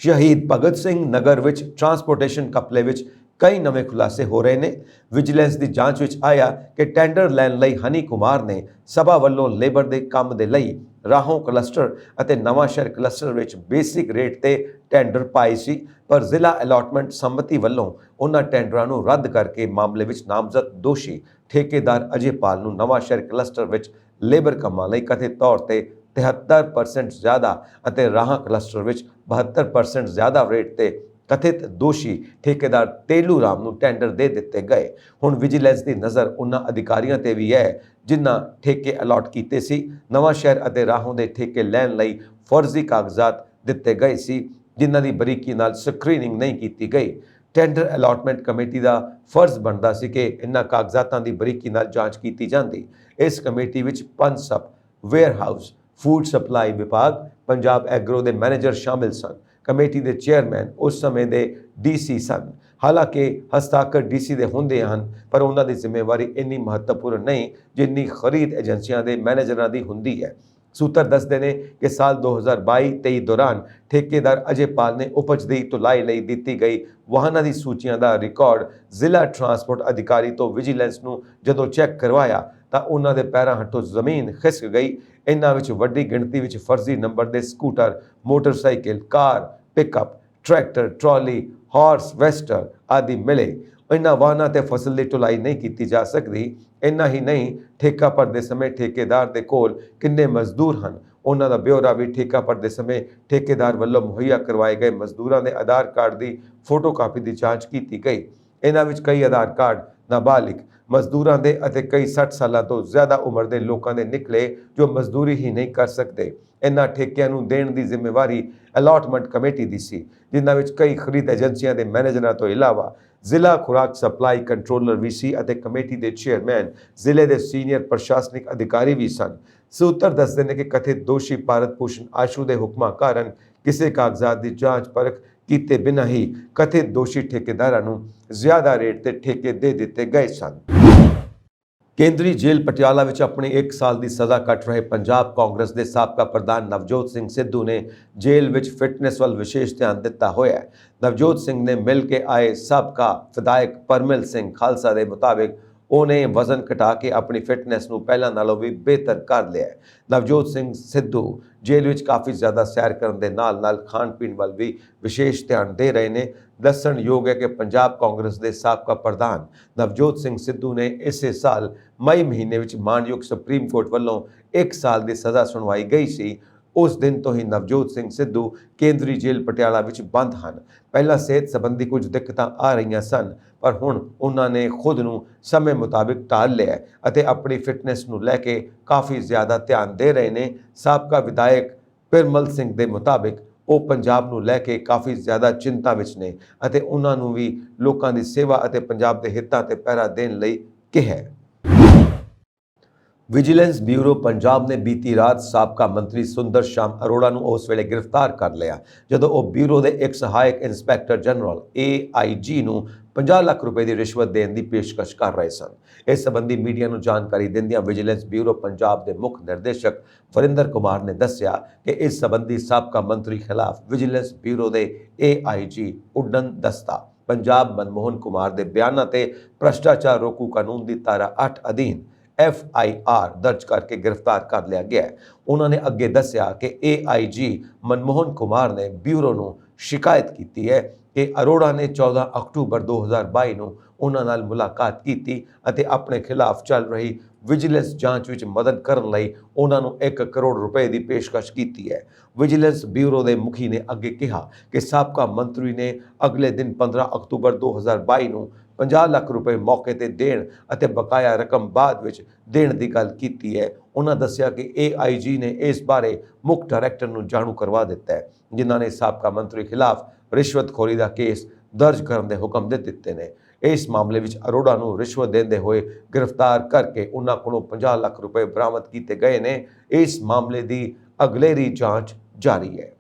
ਸ਼ਹੀਦ ਭਗਤ ਸਿੰਘ ਨਗਰ ਵਿੱਚ ਟਰਾਂਸਪੋਰਟੇਸ਼ਨ ਘਪਲੇ ਵਿੱਚ ਕਈ ਨਵੇਂ ਖੁਲਾਸੇ ਹੋ ਰਹੇ ਨੇ। ਵਿਜੀਲੈਂਸ ਦੀ ਜਾਂਚ ਵਿੱਚ ਆਇਆ ਕਿ ਟੈਂਡਰ ਲੈਣ ਲਈ ਹਨੀ ਕੁਮਾਰ ਨੇ ਸਭਾ ਵੱਲੋਂ ਲੇਬਰ ਦੇ ਕੰਮ ਦੇ ਲਈ ਰਾਹੋਂ ਕਲਸਟਰ ਅਤੇ ਨਵਾਂਸ਼ਹਿਰ ਕਲਸਟਰ ਵਿੱਚ ਬੇਸਿਕ ਰੇਟ ਤੇ ਟੈਂਡਰ ਪਾਏ ਸੀ, ਪਰ ਜ਼ਿਲ੍ਹਾ ਅਲਾਟਮੈਂਟ ਸੰਮਤੀ ਵੱਲੋਂ ਉਹਨਾਂ ਟੈਂਡਰਾਂ ਨੂੰ ਰੱਦ ਕਰਕੇ ਮਾਮਲੇ ਵਿੱਚ ਨਾਮਜ਼ਦ ਦੋਸ਼ੀ ਠੇਕੇਦਾਰ ਅਜੇਪਾਲ ਨੂੰ ਨਵਾਂਸ਼ਹਿਰ ਕਲਸਟਰ ਵਿੱਚ ਲੇਬਰ ਕੰਮਾਂ ਲਈ ਕਥਿਤ ਤੌਰ ਤੇ 73% ਜ਼ਿਆਦਾ ਅਤੇ ਰਾਹਾਂ ਕਲਸਟਰ ਵਿੱਚ 72% ਜ਼ਿਆਦਾ ਰੇਟ ਤੇ ਕਥਿਤ ਦੋਸ਼ੀ ਠੇਕੇਦਾਰ ਤੇਲੂ ਰਾਮ ਨੂੰ ਟੈਂਡਰ ਦੇ ਦਿੱਤੇ ਗਏ। ਹੁਣ ਵਿਜੀਲੈਂਸ ਦੀ ਨਜ਼ਰ ਉਹਨਾਂ ਅਧਿਕਾਰੀਆਂ ਤੇ ਵੀ ਹੈ ਜਿਨ੍ਹਾਂ ਠੇਕੇ ਅਲਾਟ ਕੀਤੇ ਸੀ। ਨਵਾਂਸ਼ਹਿਰ ਅਤੇ ਰਾਹੋਂ ਦੇ ਠੇਕੇ ਲੈਣ ਲਈ ਫਰਜ਼ੀ ਕਾਗਜ਼ਾਤ ਦਿੱਤੇ ਗਏ ਸੀ ਜਿਨ੍ਹਾਂ ਦੀ ਬਰੀਕੀ ਨਾਲ ਸਕਰੀਨਿੰਗ ਨਹੀਂ ਕੀਤੀ ਗਈ। ਟੈਂਡਰ ਅਲਾਟਮੈਂਟ ਕਮੇਟੀ ਦਾ ਫਰਜ਼ ਬਣਦਾ ਸੀ ਕਿ ਇਹਨਾਂ ਕਾਗਜ਼ਾਤਾਂ ਦੀ ਬਰੀਕੀ ਨਾਲ ਜਾਂਚ ਕੀਤੀ ਜਾਂਦੀ। ਇਸ ਕਮੇਟੀ ਵਿੱਚ ਪਨਸਪ, ਵੇਅਰਹਾਊਸ, ਫੂਡ ਸਪਲਾਈ ਵਿਭਾਗ, ਪੰਜਾਬ ਐਗਰੋ ਦੇ ਮੈਨੇਜਰ ਸ਼ਾਮਿਲ ਸਨ। ਕਮੇਟੀ ਦੇ ਚੇਅਰਮੈਨ ਉਸ ਸਮੇਂ ਦੇ DC ਸਨ। ਹਾਲਾਂਕਿ ਹਸਤਾਖਰ DC ਦੇ ਹੁੰਦੇ ਹਨ, ਪਰ ਉਹਨਾਂ ਦੀ ਜ਼ਿੰਮੇਵਾਰੀ ਇੰਨੀ ਮਹੱਤਵਪੂਰਨ ਨਹੀਂ ਜਿੰਨੀ ਖਰੀਦ ਏਜੰਸੀਆਂ ਦੇ ਮੈਨੇਜਰਾਂ ਦੀ ਹੁੰਦੀ ਹੈ। ਸੂਤਰ ਦੱਸਦੇ ਨੇ ਕਿ ਸਾਲ 2022-23 ਦੌਰਾਨ ਠੇਕੇਦਾਰ ਅਜੇਪਾਲ ਨੇ ਉਪਜ ਦੀ ਢੁਲਾਈ ਲਈ ਦਿੱਤੀ ਗਈ ਵਾਹਨਾਂ ਦੀ ਸੂਚੀਆਂ ਦਾ ਰਿਕਾਰਡ ਜ਼ਿਲ੍ਹਾ ਟਰਾਂਸਪੋਰਟ ਅਧਿਕਾਰੀ ਤੋਂ ਵਿਜੀਲੈਂਸ ਨੂੰ ਜਦੋਂ ਚੈੱਕ ਕਰਵਾਇਆ ਤਾਂ ਉਹਨਾਂ ਦੇ ਪੈਰਾਂ ਹੇਠੋਂ ਜ਼ਮੀਨ ਖਿਸਕ ਗਈ। ਇਹਨਾਂ ਵਿੱਚ ਵੱਡੀ ਗਿਣਤੀ ਵਿੱਚ ਫਰਜ਼ੀ ਨੰਬਰ ਦੇ ਸਕੂਟਰ, ਮੋਟਰਸਾਈਕਲ, ਕਾਰ, ਪਿਕਅਪ, ਟਰੈਕਟਰ, ਟਰਾਲੀ, ਹਾਰਸ ਵੈਸਟਰ ਆਦਿ ਮਿਲੇ। ਇਹਨਾਂ ਵਾਹਨਾਂ ਤੇ ਫਸਲ ਦੀ ਢੁਲਾਈ ਨਹੀਂ ਕੀਤੀ ਜਾ ਸਕਦੀ। ਇੰਨਾ ਹੀ ਨਹੀਂ, ਠੇਕਾ ਭਰਦੇ ਸਮੇਂ ਠੇਕੇਦਾਰ ਦੇ ਕੋਲ ਕਿੰਨੇ ਮਜ਼ਦੂਰ ਹਨ ਉਹਨਾਂ ਦਾ ਬਿਊਰਾ ਵੀ ਠੇਕਾ ਭਰਦੇ ਸਮੇਂ ਠੇਕੇਦਾਰ ਵੱਲੋਂ ਮੁਹੱਈਆ ਕਰਵਾਏ ਗਏ ਮਜ਼ਦੂਰਾਂ ਦੇ ਆਧਾਰ ਕਾਰਡ ਦੀ ਫੋਟੋਕਾਪੀ ਦੀ ਜਾਂਚ ਕੀਤੀ ਗਈ। ਇਹਨਾਂ ਵਿੱਚ ਕਈ ਆਧਾਰ ਕਾਰਡ ਨਾਬਾਲਿਗ ਮਜ਼ਦੂਰਾਂ ਦੇ ਅਤੇ ਕਈ 60 ਸਾਲਾਂ ਤੋਂ ਜ਼ਿਆਦਾ ਉਮਰ ਦੇ ਲੋਕਾਂ ਦੇ ਨਿਕਲੇ ਜੋ ਮਜ਼ਦੂਰੀ ਹੀ ਨਹੀਂ ਕਰ ਸਕਦੇ। ਇਹਨਾਂ ਠੇਕਿਆਂ ਨੂੰ ਦੇਣ ਦੀ ਜ਼ਿੰਮੇਵਾਰੀ ਅਲਾਟਮੈਂਟ ਕਮੇਟੀ ਦੀ ਸੀ, ਜਿਨ੍ਹਾਂ ਵਿੱਚ ਕਈ ਖਰੀਦ ਏਜੰਸੀਆਂ ਦੇ ਮੈਨੇਜਰਾਂ ਤੋਂ ਇਲਾਵਾ ਜ਼ਿਲ੍ਹਾ ਖੁਰਾਕ ਸਪਲਾਈ ਕੰਟਰੋਲਰ ਵੀ ਸੀ ਅਤੇ ਕਮੇਟੀ ਦੇ ਚੇਅਰਮੈਨ ਜ਼ਿਲ੍ਹੇ ਦੇ ਸੀਨੀਅਰ ਪ੍ਰਸ਼ਾਸਨਿਕ ਅਧਿਕਾਰੀ ਵੀ ਸਨ। ਸੂਤਰ ਦੱਸਦੇ ਨੇ ਕਿ ਕਥਿਤ ਦੋਸ਼ੀ ਭਾਰਤ ਭੂਸ਼ਣ ਆਸ਼ੂ ਦੇ ਹੁਕਮਾਂ ਕਾਰਨ ਕਿਸੇ ਕਾਗਜ਼ਾਤ ਦੀ ਜਾਂਚ ਪਰਖ ਕੀਤੇ ਬਿਨਾਂ ਹੀ ਕਥਿਤ ਦੋਸ਼ੀ ਠੇਕੇਦਾਰਾਂ ਨੂੰ ਜ਼ਿਆਦਾ ਰੇਟ ਤੇ ਠੇਕੇ ਦੇ ਦਿੱਤੇ ਗਏ ਸਨ। ਕੇਂਦਰੀ ਜੇਲ੍ਹ ਪਟਿਆਲਾ ਵਿੱਚ ਆਪਣੀ 1 ਸਾਲ ਦੀ ਸਜ਼ਾ ਕੱਟ ਰਹੇ ਪੰਜਾਬ ਕਾਂਗਰਸ ਦੇ ਸਾਬਕਾ ਪ੍ਰਧਾਨ ਨਵਜੋਤ ਸਿੰਘ ਸਿੱਧੂ ਨੇ ਜੇਲ੍ਹ ਵਿੱਚ ਫਿਟਨੈਸ ਵੱਲ ਵਿਸ਼ੇਸ਼ ਧਿਆਨ ਦਿੱਤਾ ਹੋਇਆ ਹੈ। ਨਵਜੋਤ ਸਿੰਘ ਨੇ ਮਿਲ ਕੇ ਆਏ ਸਾਬਕਾ ਵਿਧਾਇਕ ਪਰਮਿਲ ਸਿੰਘ ਖਾਲਸਾ ਦੇ ਮੁਤਾਬਿਕ ਉਹਨੇ ਵਜ਼ਨ ਘਟਾ ਕੇ ਆਪਣੀ ਫਿਟਨੈਸ ਨੂੰ ਪਹਿਲਾਂ ਨਾਲੋਂ ਵੀ ਬਿਹਤਰ ਕਰ ਲਿਆ ਹੈ। ਨਵਜੋਤ ਸਿੰਘ ਸਿੱਧੂ ਜੇਲ੍ਹ ਵਿੱਚ ਕਾਫੀ ਜ਼ਿਆਦਾ ਸੈਰ ਕਰਨ ਦੇ ਨਾਲ-ਨਾਲ ਖਾਣ ਪੀਣ ਵੱਲ ਵੀ ਵਿਸ਼ੇਸ਼ ਧਿਆਨ ਦੇ ਰਹੇ ਨੇ। ਦੱਸਣਯੋਗ ਹੈ ਕਿ ਪੰਜਾਬ ਕਾਂਗਰਸ ਦੇ ਸਾਬਕਾ ਪ੍ਰਧਾਨ ਨਵਜੋਤ ਸਿੰਘ ਸਿੱਧੂ ਨੇ ਇਸੇ ਸਾਲ ਮਈ ਮਹੀਨੇ ਵਿੱਚ ਮਾਨਯੋਗ ਸੁਪਰੀਮ ਕੋਰਟ ਵੱਲੋਂ 1 ਸਾਲ ਦੀ ਸਜ਼ਾ ਸੁਣਵਾਈ ਗਈ ਸੀ। ਉਸ ਦਿਨ ਤੋਂ ਹੀ ਨਵਜੋਤ ਸਿੰਘ ਸਿੱਧੂ ਕੇਂਦਰੀ ਜੇਲ੍ਹ ਪਟਿਆਲਾ ਵਿੱਚ ਬੰਦ ਹਨ। ਪਹਿਲਾਂ ਸਿਹਤ ਸੰਬੰਧੀ ਕੁਝ ਦਿੱਕਤਾਂ ਆ ਰਹੀਆਂ ਸਨ, ਪਰ ਹੁਣ ਉਹਨਾਂ ਨੇ ਖੁਦ ਨੂੰ ਸਮੇਂ ਮੁਤਾਬਿਕ ਢਾਲ ਲਿਆ ਅਤੇ ਆਪਣੀ ਫਿਟਨੈਸ ਨੂੰ ਲੈ ਕੇ ਕਾਫੀ ਜ਼ਿਆਦਾ ਧਿਆਨ ਦੇ ਰਹੇ ਨੇ। ਸਾਬਕਾ ਵਿਧਾਇਕ ਪਰਮਿਲ ਸਿੰਘ ਦੇ ਮੁਤਾਬਿਕ ਉਹ ਪੰਜਾਬ ਨੂੰ ਲੈ ਕੇ ਕਾਫੀ ਜ਼ਿਆਦਾ ਚਿੰਤਾ ਵਿੱਚ ਨੇ ਅਤੇ ਉਹਨਾਂ ਨੂੰ ਵੀ ਲੋਕਾਂ ਦੀ ਸੇਵਾ ਅਤੇ ਪੰਜਾਬ ਦੇ ਹਿੱਤਾਂ ਤੇ ਪਹਿਰਾ ਦੇਣ ਲਈ ਕਿਹਾ ਹੈ। ਵਿਜੀਲੈਂਸ ਬਿਊਰੋ ਪੰਜਾਬ ਨੇ ਬੀਤੀ ਰਾਤ ਸਾਬਕਾ ਮੰਤਰੀ ਸੁੰਦਰ ਸ਼ਾਮ ਅਰੋੜਾ ਨੂੰ ਉਸ ਵੇਲੇ ਗ੍ਰਿਫਤਾਰ ਕਰ ਲਿਆ ਜਦੋਂ ਉਹ ਬਿਊਰੋ ਦੇ ਇੱਕ ਸਹਾਇਕ ਇੰਸਪੈਕਟਰ ਜਨਰਲ AIG ਨੂੰ 50 ਲੱਖ ਰੁਪਏ ਦੀ ਰਿਸ਼ਵਤ ਦੇਣ ਦੀ ਪੇਸ਼ਕਸ਼ ਕਰ ਰਹੇ ਸਨ। ਇਸ ਸੰਬੰਧੀ ਮੀਡੀਆ ਨੂੰ ਜਾਣਕਾਰੀ ਦਿੰਦਿਆਂ ਵਿਜੀਲੈਂਸ ਬਿਊਰੋ ਪੰਜਾਬ ਦੇ ਮੁੱਖ ਨਿਰਦੇਸ਼ਕ ਵਰਿੰਦਰ ਕੁਮਾਰ ਨੇ ਦੱਸਿਆ ਕਿ ਇਸ ਸੰਬੰਧੀ ਸਾਬਕਾ ਮੰਤਰੀ ਖਿਲਾਫ ਵਿਜੀਲੈਂਸ ਬਿਊਰੋ ਦੇ AIG ਉੱਡਣ ਦਸਤਾ ਪੰਜਾਬ ਮਨਮੋਹਨ ਕੁਮਾਰ ਦੇ ਬਿਆਨਾਂ ਤੇ ਭ੍ਰਸ਼ਟਾਚਾਰ ਰੋਕੂ ਕਾਨੂੰਨ ਦੀ ਧਾਰਾ 8 ਅਧੀਨ FIR ਦਰਜ ਕਰਕੇ ਗ੍ਰਿਫਤਾਰ ਕਰ ਲਿਆ ਗਿਆ। ਉਹਨਾਂ ਨੇ ਅੱਗੇ ਦੱਸਿਆ ਕਿ AIG ਮਨਮੋਹਨ ਕੁਮਾਰ ਨੇ ਬਿਊਰੋ ਨੂੰ ਸ਼ਿਕਾਇਤ ਕੀਤੀ ਹੈ ਕਿ ਅਰੋੜਾ ਨੇ 14 ਅਕਤੂਬਰ 2022 ਨੂੰ ਉਹਨਾਂ ਨਾਲ ਮੁਲਾਕਾਤ ਕੀਤੀ ਅਤੇ ਆਪਣੇ ਖਿਲਾਫ ਚੱਲ ਰਹੀ ਵਿਜੀਲੈਂਸ ਜਾਂਚ ਵਿੱਚ ਮਦਦ ਕਰਨ ਲਈ ਉਹਨਾਂ ਨੂੰ 1 ਕਰੋੜ ਰੁਪਏ ਦੀ ਪੇਸ਼ਕਸ਼ ਕੀਤੀ ਹੈ। ਵਿਜੀਲੈਂਸ ਬਿਊਰੋ ਦੇ ਮੁਖੀ ਨੇ ਅੱਗੇ ਕਿਹਾ ਕਿ ਸਾਬਕਾ ਮੰਤਰੀ ਨੇ ਅਗਲੇ ਦਿਨ 15 ਅਕਤੂਬਰ 2022 ਨੂੰ 50 ਲੱਖ ਰੁਪਏ ਮੌਕੇ ਤੇ ਦੇਣ ਅਤੇ ਬਕਾਇਆ ਰਕਮ ਬਾਅਦ ਵਿੱਚ ਦੇਣ ਦੀ ਗੱਲ ਕੀਤੀ ਹੈ। ਉਹਨਾਂ ਦੱਸਿਆ ਕਿ AIG ਨੇ ਇਸ ਬਾਰੇ ਮੁੱਖ ਡਾਇਰੈਕਟਰ ਨੂੰ ਜਾਣੂ ਕਰਵਾ ਦਿੱਤਾ ਹੈ, ਜਿਨ੍ਹਾਂ ਨੇ ਸਾਬਕਾ ਮੰਤਰੀ ਖਿਲਾਫ ਰਿਸ਼ਵਤਖੋਰੀ ਦਾ ਕੇਸ ਦਰਜ ਕਰਨ ਦੇ ਹੁਕਮ ਦੇ ਦਿੱਤੇ ਨੇ। ਇਸ ਮਾਮਲੇ ਵਿੱਚ ਅਰੋੜਾ ਨੂੰ ਰਿਸ਼ਵਤ ਦਿੰਦੇ ਹੋਏ ਗ੍ਰਿਫਤਾਰ ਕਰਕੇ ਉਹਨਾਂ ਕੋਲੋਂ 50 ਲੱਖ ਰੁਪਏ ਬਰਾਮਦ ਕੀਤੇ ਗਏ ਨੇ। ਇਸ ਮਾਮਲੇ ਦੀ ਅਗਲੇਰੀ ਜਾਂਚ ਜਾਰੀ ਹੈ।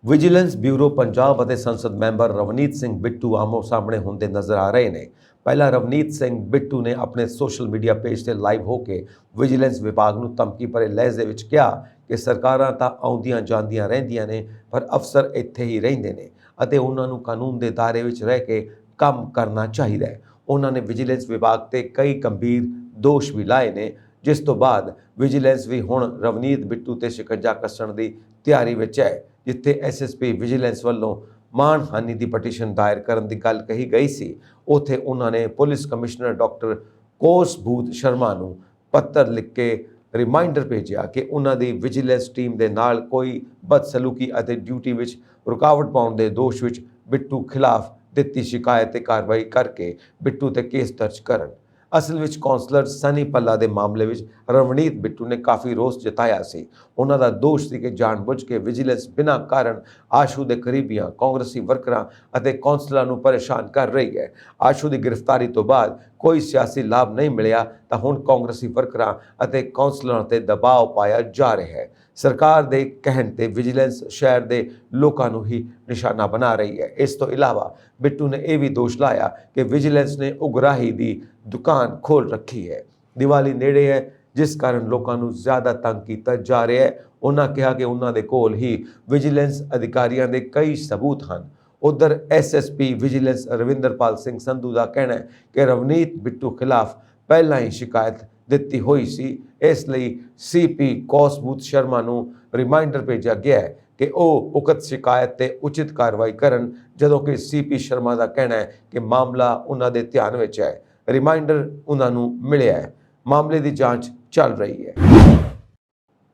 ਵਿਜੀਲੈਂਸ ਬਿਊਰੋ ਪੰਜਾਬ ਅਤੇ ਸੰਸਦ ਮੈਂਬਰ ਰਵਨੀਤ ਸਿੰਘ ਬਿੱਟੂ ਆਮੋ ਸਾਹਮਣੇ ਹੁੰਦੇ ਨਜ਼ਰ ਆ ਰਹੇ ਨੇ। ਪਹਿਲਾਂ ਰਵਨੀਤ ਸਿੰਘ ਬਿੱਟੂ ਨੇ ਆਪਣੇ ਸੋਸ਼ਲ ਮੀਡੀਆ ਪੇਜ ਤੇ ਲਾਈਵ ਹੋ ਕੇ ਵਿਜੀਲੈਂਸ ਵਿਭਾਗ ਨੂੰ ਧਮਕੀ ਭਰੇ ਲਹਿਜੇ ਵਿੱਚ ਕਿਹਾ ਕਿ ਸਰਕਾਰਾਂ ਤਾਂ ਆਉਂਦੀਆਂ ਜਾਂਦੀਆਂ ਰਹਿੰਦੀਆਂ ਨੇ, ਪਰ ਅਫਸਰ ਇੱਥੇ ਹੀ ਰਹਿੰਦੇ ਨੇ ਅਤੇ ਉਹਨਾਂ ਨੂੰ ਕਾਨੂੰਨ ਦੇ ਦਾਇਰੇ ਵਿੱਚ ਰਹਿ ਕੇ ਕੰਮ ਕਰਨਾ ਚਾਹੀਦਾ ਹੈ। ਉਹਨਾਂ ਨੇ ਵਿਜੀਲੈਂਸ ਵਿਭਾਗ ਤੇ ਕਈ ਗੰਭੀਰ ਦੋਸ਼ ਵੀ ਲਾਏ ਨੇ, ਜਿਸ ਤੋਂ ਬਾਅਦ ਵਿਜੀਲੈਂਸ ਵੀ ਹੁਣ ਰਵਨੀਤ ਬਿੱਟੂ ਤੇ ਸ਼ਿਕੰਜਾ ਕੱਸਣ ਦੀ ਤਿਆਰੀ ਵਿੱਚ ਹੈ। ਜਿੱਥੇ SSP ਵਿਜੀਲੈਂਸ ਵੱਲੋਂ ਮਾਣਹਾਨੀ ਦੀ ਪਟੀਸ਼ਨ ਦਾਇਰ ਕਰਨ ਦੀ ਗੱਲ ਕਹੀ ਗਈ ਸੀ, ਉੱਥੇ ਉਹਨਾਂ ਨੇ ਪੁਲਿਸ ਕਮਿਸ਼ਨਰ ਡਾਕਟਰ ਕੋਸਬੂਤ ਸ਼ਰਮਾ ਨੂੰ ਪੱਤਰ ਲਿਖ ਕੇ ਰਿਮਾਈਂਡਰ ਭੇਜਿਆ ਕਿ ਉਹਨਾਂ ਦੀ ਵਿਜੀਲੈਂਸ ਟੀਮ ਦੇ ਨਾਲ ਕੋਈ ਬਦਸਲੂਕੀ ਅਤੇ ਡਿਊਟੀ ਵਿੱਚ ਰੁਕਾਵਟ ਪਾਉਣ ਦੇ ਦੋਸ਼ ਵਿੱਚ ਬਿੱਟੂ ਖਿਲਾਫ ਦਿੱਤੀ ਸ਼ਿਕਾਇਤ ਤੇ ਕਾਰਵਾਈ ਕਰਕੇ ਬਿੱਟੂ ਤੇ ਕੇਸ ਦਰਜ ਕਰਨ। ਅਸਲ ਵਿੱਚ ਕੌਂਸਲਰ ਸਨੀ ਪੱਲਾ ਦੇ ਮਾਮਲੇ ਵਿੱਚ ਰਵਨੀਤ ਬਿੱਟੂ ਨੇ ਕਾਫੀ ਰੋਸ ਜਤਾਇਆ ਸੀ। ਉਹਨਾਂ ਦਾ ਦੋਸ਼ ਸੀ ਕਿ ਜਾਣਬੁੱਝ ਕੇ ਵਿਜੀਲੈਂਸ ਬਿਨਾਂ ਕਾਰਨ ਆਸ਼ੂ ਦੇ ਕਰੀਬੀਆਂ, ਕਾਂਗਰਸੀ ਵਰਕਰਾਂ ਅਤੇ ਕੌਂਸਲਰਾਂ ਨੂੰ ਪਰੇਸ਼ਾਨ ਕਰ ਰਹੀ ਹੈ। ਆਸ਼ੂ ਦੀ ਗ੍ਰਿਫਤਾਰੀ ਤੋਂ ਬਾਅਦ ਕੋਈ ਸਿਆਸੀ ਲਾਭ ਨਹੀਂ ਮਿਲਿਆ ਤਾਂ ਹੁਣ ਕਾਂਗਰਸੀ ਵਰਕਰਾਂ ਅਤੇ ਕੌਂਸਲਰਾਂ ਤੇ ਦਬਾਅ ਪਾਇਆ ਜਾ ਰਿਹਾ ਹੈ। ਸਰਕਾਰ ਦੇ ਕਹਿਣ ਤੇ ਵਿਜੀਲੈਂਸ ਸ਼ਹਿਰ ਦੇ ਲੋਕਾਂ ਨੂੰ ਹੀ ਨਿਸ਼ਾਨਾ ਬਣਾ ਰਹੀ ਹੈ। ਇਸ ਤੋਂ ਇਲਾਵਾ ਬਿੱਟੂ ਨੇ ਇਹ ਵੀ ਦੋਸ਼ ਲਾਇਆ ਕਿ ਵਿਜੀਲੈਂਸ ਨੇ ਉਗਰਾਹੀ ਦੀ ਦੁਕਾਨ ਖੋਲ੍ਹ ਰੱਖੀ ਹੈ। ਦੀਵਾਲੀ ਨੇੜੇ ਹੈ, ਜਿਸ ਕਾਰਨ ਲੋਕਾਂ ਨੂੰ ਜ਼ਿਆਦਾ ਤੰਗ ਕੀਤਾ ਜਾ ਰਿਹਾ ਹੈ। ਉਹਨਾਂ ਕਿਹਾ ਕਿ ਉਹਨਾਂ ਦੇ ਕੋਲ ਹੀ ਵਿਜੀਲੈਂਸ ਅਧਿਕਾਰੀਆਂ ਦੇ ਕਈ ਸਬੂਤ ਹਨ। ਉਧਰ SSP ਵਿਜੀਲੈਂਸ ਰਵਿੰਦਰਪਾਲ ਸਿੰਘ ਸੰਧੂ ਦਾ ਕਹਿਣਾ ਹੈ ਕਿ ਰਵਨੀਤ ਬਿੱਟੂ ਖਿਲਾਫ ਪਹਿਲਾਂ ਹੀ ਸ਼ਿਕਾਇਤ ਦਿੱਤੀ ਹੋਈ ਸੀ, ਇਸ ਲਈ CP ਕੋਸਬੂਤ ਸ਼ਰਮਾ ਨੂੰ ਰਿਮਾਈਂਡਰ ਭੇਜਿਆ ਗਿਆ ਹੈ ਕਿ ਉਹ ਉਕਤ ਸ਼ਿਕਾਇਤ ਤੇ ਉਚਿਤ ਕਾਰਵਾਈ ਕਰਨ, ਜਦੋਂ ਕਿ CP ਸ਼ਰਮਾ ਦਾ ਕਹਿਣਾ ਹੈ ਕਿ ਮਾਮਲਾ ਉਹਨਾਂ ਦੇ ਧਿਆਨ ਵਿੱਚ ਹੈ। ਰਿਮਾਈਂਡਰ ਉਹਨਾਂ ਨੂੰ ਮਿਲਿਆ ਹੈ। ਮਾਮਲੇ ਦੀ ਜਾਂਚ ਚੱਲ ਰਹੀ ਹੈ।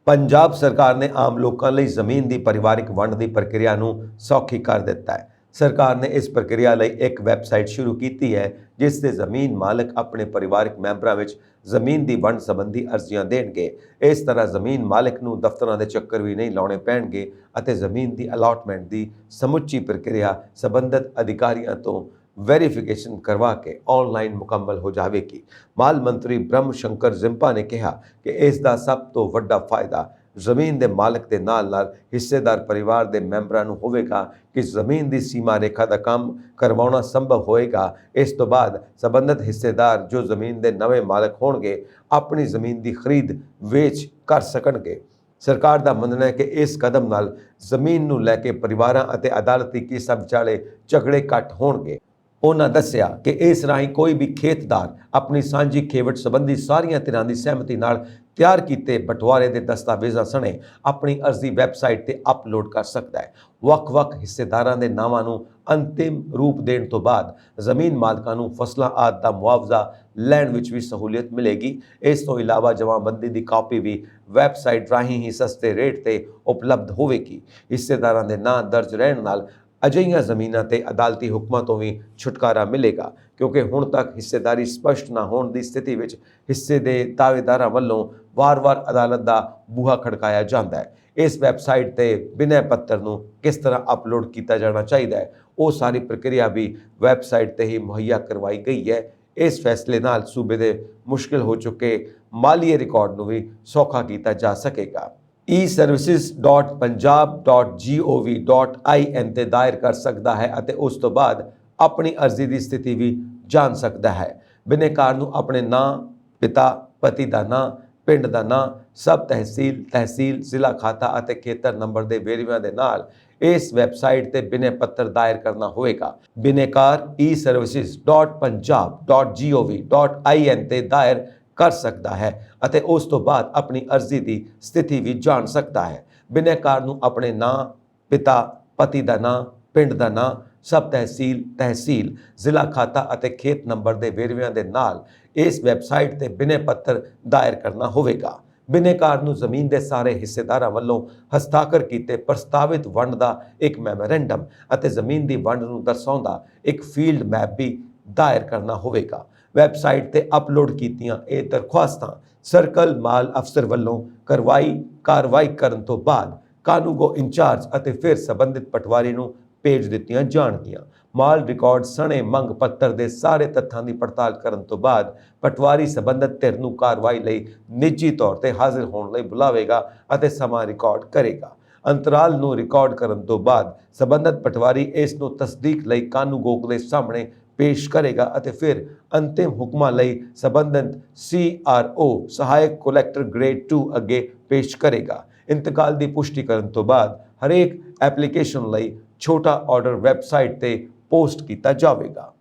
ਪੰਜਾਬ ਸਰਕਾਰ ਨੇ ਆਮ ਲੋਕਾਂ ਲਈ ਜ਼ਮੀਨ ਦੀ ਪਰਿਵਾਰਿਕ ਵੰਡ ਦੀ ਪ੍ਰਕਿਰਿਆ ਨੂੰ ਸੌਖੀ ਕਰ ਦਿੱਤਾ ਹੈ। ਸਰਕਾਰ ਨੇ ਇਸ ਪ੍ਰਕਿਰਿਆ ਲਈ ਇੱਕ ਵੈਬਸਾਈਟ ਸ਼ੁਰੂ ਕੀਤੀ ਹੈ, ਜਿਸ ਤੇ ਜ਼ਮੀਨ ਮਾਲਕ ਆਪਣੇ ਪਰਿਵਾਰਕ ਮੈਂਬਰਾਂ ਵਿੱਚ ਜ਼ਮੀਨ ਦੀ ਵੰਡ ਸੰਬੰਧੀ ਅਰਜ਼ੀਆਂ ਦੇਣਗੇ। ਇਸ ਤਰ੍ਹਾਂ ਜ਼ਮੀਨ ਮਾਲਕ ਨੂੰ ਦਫ਼ਤਰਾਂ ਦੇ ਚੱਕਰ ਵੀ ਨਹੀਂ ਲਾਉਣੇ ਪੈਣਗੇ ਅਤੇ ਜ਼ਮੀਨ ਦੀ ਅਲਾਟਮੈਂਟ ਦੀ ਸਮੁੱਚੀ ਪ੍ਰਕਿਰਿਆ ਸੰਬੰਧਿਤ ਅਧਿਕਾਰੀਆਂ ਤੋਂ ਵੈਰੀਫਿਕੇਸ਼ਨ ਕਰਵਾ ਕੇ ਆਨਲਾਈਨ ਮੁਕੰਮਲ ਹੋ ਜਾਵੇਗੀ। ਮਾਲ ਮੰਤਰੀ ਬ੍ਰਹਮ ਸ਼ੰਕਰ ਜ਼ਿੰਪਾ ਨੇ ਕਿਹਾ ਕਿ ਇਸ ਦਾ ਸਭ ਤੋਂ ਵੱਡਾ ਫਾਇਦਾ ਜ਼ਮੀਨ ਦੇ ਮਾਲਕ ਦੇ ਨਾਲ-ਨਾਲ ਹਿੱਸੇਦਾਰ ਪਰਿਵਾਰ ਦੇ ਮੈਂਬਰਾਂ ਨੂੰ ਹੋਵੇਗਾ ਕਿ ਜ਼ਮੀਨ ਦੀ ਸੀਮਾ ਰੇਖਾ ਦਾ ਕੰਮ ਕਰਵਾਉਣਾ ਸੰਭਵ ਹੋਏਗਾ। ਇਸ ਤੋਂ ਬਾਅਦ ਸੰਬੰਧਿਤ ਹਿੱਸੇਦਾਰ ਜੋ ਜ਼ਮੀਨ ਦੇ ਨਵੇਂ ਮਾਲਕ ਹੋਣਗੇ, ਆਪਣੀ ਜ਼ਮੀਨ ਦੀ ਖਰੀਦ ਵੇਚ ਕਰ ਸਕਣਗੇ। ਸਰਕਾਰ ਦਾ ਮੰਨਣਾ ਹੈ ਕਿ ਇਸ ਕਦਮ ਨਾਲ ਜ਼ਮੀਨ ਨੂੰ ਲੈ ਕੇ ਪਰਿਵਾਰਾਂ ਅਤੇ ਅਦਾਲਤੀ ਕੇਸਾਂ ਵਿਚਾਲੇ ਝਗੜੇ ਘੱਟ ਹੋਣਗੇ। ਉਹਨਾਂ ਦੱਸਿਆ ਕਿ ਇਸ ਰਾਹੀਂ ਕੋਈ ਵੀ ਖੇਤਦਾਰ ਆਪਣੀ ਸਾਂਝੀ ਖੇਵਟ ਸੰਬੰਧੀ ਸਾਰੀਆਂ ਧਿਰਾਂ ਦੀ ਸਹਿਮਤੀ ਨਾਲ ਤਿਆਰ ਕੀਤੇ ਬਟਵਾਰੇ ਦੇ ਦਸਤਾਵੇਜ਼ਾਂ ਸਣੇ ਆਪਣੀ ਅਰਜ਼ੀ ਵੈਬਸਾਈਟ ਤੇ ਅਪਲੋਡ ਕਰ ਸਕਦਾ ਹੈ। ਵੱਖ-ਵੱਖ ਹਿੱਸੇਦਾਰਾਂ ਦੇ ਨਾਵਾਂ ਨੂੰ ਅੰਤਿਮ ਰੂਪ ਦੇਣ ਤੋਂ ਬਾਅਦ ਜ਼ਮੀਨ ਮਾਲਕਾਂ ਨੂੰ ਫਸਲਾਂ ਆਦਿ ਦਾ ਮੁਆਵਜ਼ਾ ਲੈਣ ਵਿੱਚ ਵੀ ਸਹੂਲੀਅਤ ਮਿਲੇਗੀ। ਇਸ ਤੋਂ ਇਲਾਵਾ ਜਮ੍ਹਾਂਬੰਦੀ ਦੀ ਕਾਪੀ ਵੀ ਵੈਬਸਾਈਟ ਰਾਹੀਂ ਹੀ ਸਸਤੇ ਰੇਟ ਤੇ ਉਪਲਬਧ ਹੋਵੇਗੀ। ਹਿੱਸੇਦਾਰਾਂ ਦੇ ਨਾਂ ਦਰਜ ਰਹਿਣ ਨਾਲ ਅਜਿਹੀਆਂ ਜ਼ਮੀਨਾਂ ਤੇ ਅਦਾਲਤੀ ਹੁਕਮਾਂ ਤੋਂ ਵੀ ਛੁਟਕਾਰਾ ਮਿਲੇਗਾ, ਕਿਉਂਕਿ ਹੁਣ ਤੱਕ ਹਿੱਸੇਦਾਰੀ ਸਪਸ਼ਟ ਨਾ ਹੋਣ ਦੀ ਸਥਿਤੀ ਵਿੱਚ ਹਿੱਸੇ ਦੇ ਦਾਅਵੇਦਾਰਾਂ ਵੱਲੋਂ ਵਾਰ-ਵਾਰ ਅਦਾਲਤ ਦਾ ਬੂਹਾ ਖੜਕਾਇਆ ਜਾਂਦਾ ਹੈ। ਇਸ ਵੈਬਸਾਈਟ ਤੇ ਬਿਨੈ ਪੱਤਰ ਨੂੰ ਕਿਸ ਤਰ੍ਹਾਂ ਅਪਲੋਡ ਕੀਤਾ ਜਾਣਾ ਚਾਹੀਦਾ ਹੈ, ਉਹ ਸਾਰੀ ਪ੍ਰਕਿਰਿਆ ਵੀ ਵੈਬਸਾਈਟ ਤੇ ਹੀ ਮੁਹੱਈਆ ਕਰਵਾਈ ਗਈ ਹੈ। ਇਸ ਫੈਸਲੇ ਨਾਲ ਸੂਬੇ ਦੇ ਮੁਸ਼ਕਿਲ ਹੋ ਚੁੱਕੇ ਮਾਲੀਏ ਰਿਕਾਰਡ ਨੂੰ ਵੀ ਸੌਖਾ ਕੀਤਾ ਜਾ ਸਕੇਗਾ। eservices.punjab.gov.in ਤੇ ਦਾਇਰ ਕਰ ਸਕਦਾ ਹੈ ਅਤੇ ਉਸ ਤੋਂ ਬਾਅਦ ਆਪਣੀ ਅਰਜ਼ੀ ਦੀ ਸਥਿਤੀ ਵੀ ਜਾਣ ਸਕਦਾ ਹੈ। ਬਿਨੈਕਾਰ ਨੂੰ ਆਪਣੇ ਨਾਂ, ਪਿਤਾ, ਪਤੀ ਦਾ ਨਾਂ, ਪਿੰਡ ਦਾ ਨਾਂ, ਸਬ ਤਹਿਸੀਲ, ਜ਼ਿਲ੍ਹਾ ਖਾਤਾ ਅਤੇ ਖੇਤਰ ਨੰਬਰ ਦੇ ਵੇਰਵਿਆਂ ਦੇ ਨਾਲ ਇਸ ਵੈਬਸਾਈਟ ਤੇ ਬਿਨੈ ਪੱਤਰ ਦਾਇਰ ਕਰਨਾ ਹੋਵੇਗਾ। ਬਿਨੈਕਾਰ eservices.punjab.gov.in ਤੇ ਦਾਇਰ ਕਰ ਸਕਦਾ ਹੈ ਅਤੇ ਉਸ ਤੋਂ ਬਾਅਦ ਆਪਣੀ ਅਰਜ਼ੀ ਦੀ ਸਥਿਤੀ ਵੀ ਜਾਣ ਸਕਦਾ ਹੈ। ਬਿਨੈਕਾਰ ਨੂੰ ਆਪਣੇ ਨਾਂ, ਪਿਤਾ, ਪਤੀ ਦਾ ਨਾਂ, ਪਿੰਡ ਦਾ ਨਾਂ, ਸਬ ਤਹਿਸੀਲ, ਜ਼ਿਲ੍ਹਾ ਖਾਤਾ ਅਤੇ ਖੇਤ ਨੰਬਰ ਦੇ ਵੇਰਵਿਆਂ ਦੇ ਨਾਲ ਇਸ ਵੈਬਸਾਈਟ ਤੇ ਬਿਨੈ ਪੱਤਰ ਦਾਇਰ ਕਰਨਾ ਹੋਵੇਗਾ। ਬਿਨੈਕਾਰ ਨੂੰ ਜ਼ਮੀਨ ਦੇ ਸਾਰੇ ਹਿੱਸੇਦਾਰਾਂ ਵੱਲੋਂ ਹਸਤਾਖਰ ਕੀਤੇ ਪ੍ਰਸਤਾਵਿਤ ਵੰਡ ਦਾ ਇੱਕ ਮੈਮੋਰੈਂਡਮ ਅਤੇ ਜ਼ਮੀਨ ਦੀ ਵੰਡ ਨੂੰ ਦਰਸਾਉਂਦਾ ਇੱਕ ਫੀਲਡ ਮੈਪ ਵੀ ਦਾਇਰ ਕਰਨਾ ਹੋਵੇਗਾ। ਵੈਬਸਾਈਟ ਤੇ ਅਪਲੋਡ ਕੀਤੀਆਂ ਇਹ ਦਰਖਾਸਤਾਂ ਸਰਕਲ ਮਾਲ ਅਫਸਰ ਵੱਲੋਂ ਕਾਰਵਾਈ ਕਰਨ ਤੋਂ ਬਾਅਦ ਕਾਨੂੰਗੋ ਇੰਚਾਰਜ ਅਤੇ ਫਿਰ ਸੰਬੰਧਿਤ ਪਟਵਾਰੀ ਨੂੰ ਭੇਜ ਦਿੱਤੀਆਂ ਜਾਣਗੀਆਂ। ਮਾਲ ਰਿਕਾਰਡ ਸਣੇ ਮੰਗ ਪੱਤਰ ਦੇ ਸਾਰੇ ਤੱਥਾਂ ਦੀ ਪੜਤਾਲ ਕਰਨ ਤੋਂ ਬਾਅਦ ਪਟਵਾਰੀ ਸੰਬੰਧਿਤ ਧਿਰ ਨੂੰ ਕਾਰਵਾਈ ਲਈ ਨਿੱਜੀ ਤੌਰ ਤੇ ਹਾਜ਼ਰ ਹੋਣ ਲਈ ਬੁਲਾਵੇਗਾ ਅਤੇ ਸਮਾਂ ਰਿਕਾਰਡ ਕਰੇਗਾ। ਅੰਤਰਾਲ ਨੂੰ ਰਿਕਾਰਡ ਕਰਨ ਤੋਂ ਬਾਅਦ ਸੰਬੰਧਿਤ ਪਟਵਾਰੀ ਇਸ ਨੂੰ ਤਸਦੀਕ ਲਈ ਕਾਨੂੰਗੋ ਦੇ ਸਾਹਮਣੇ ਪੇਸ਼ ਕਰੇਗਾ ਅਤੇ ਫਿਰ ਅੰਤਿਮ ਹੁਕਮਾਂ ਲਈ ਸੰਬੰਧਿਤ CRO ਸਹਾਇਕ ਕਲੈਕਟਰ ਗ੍ਰੇਡ 2 ਅੱਗੇ ਪੇਸ਼ ਕਰੇਗਾ। ਇੰਤਕਾਲ ਦੀ ਪੁਸ਼ਟੀ ਕਰਨ ਤੋਂ ਬਾਅਦ ਹਰੇਕ ਐਪਲੀਕੇਸ਼ਨ ਲਈ ਛੋਟਾ ਆਰਡਰ ਵੈਬਸਾਈਟ ਤੇ ਪੋਸਟ ਕੀਤਾ ਜਾਵੇਗਾ।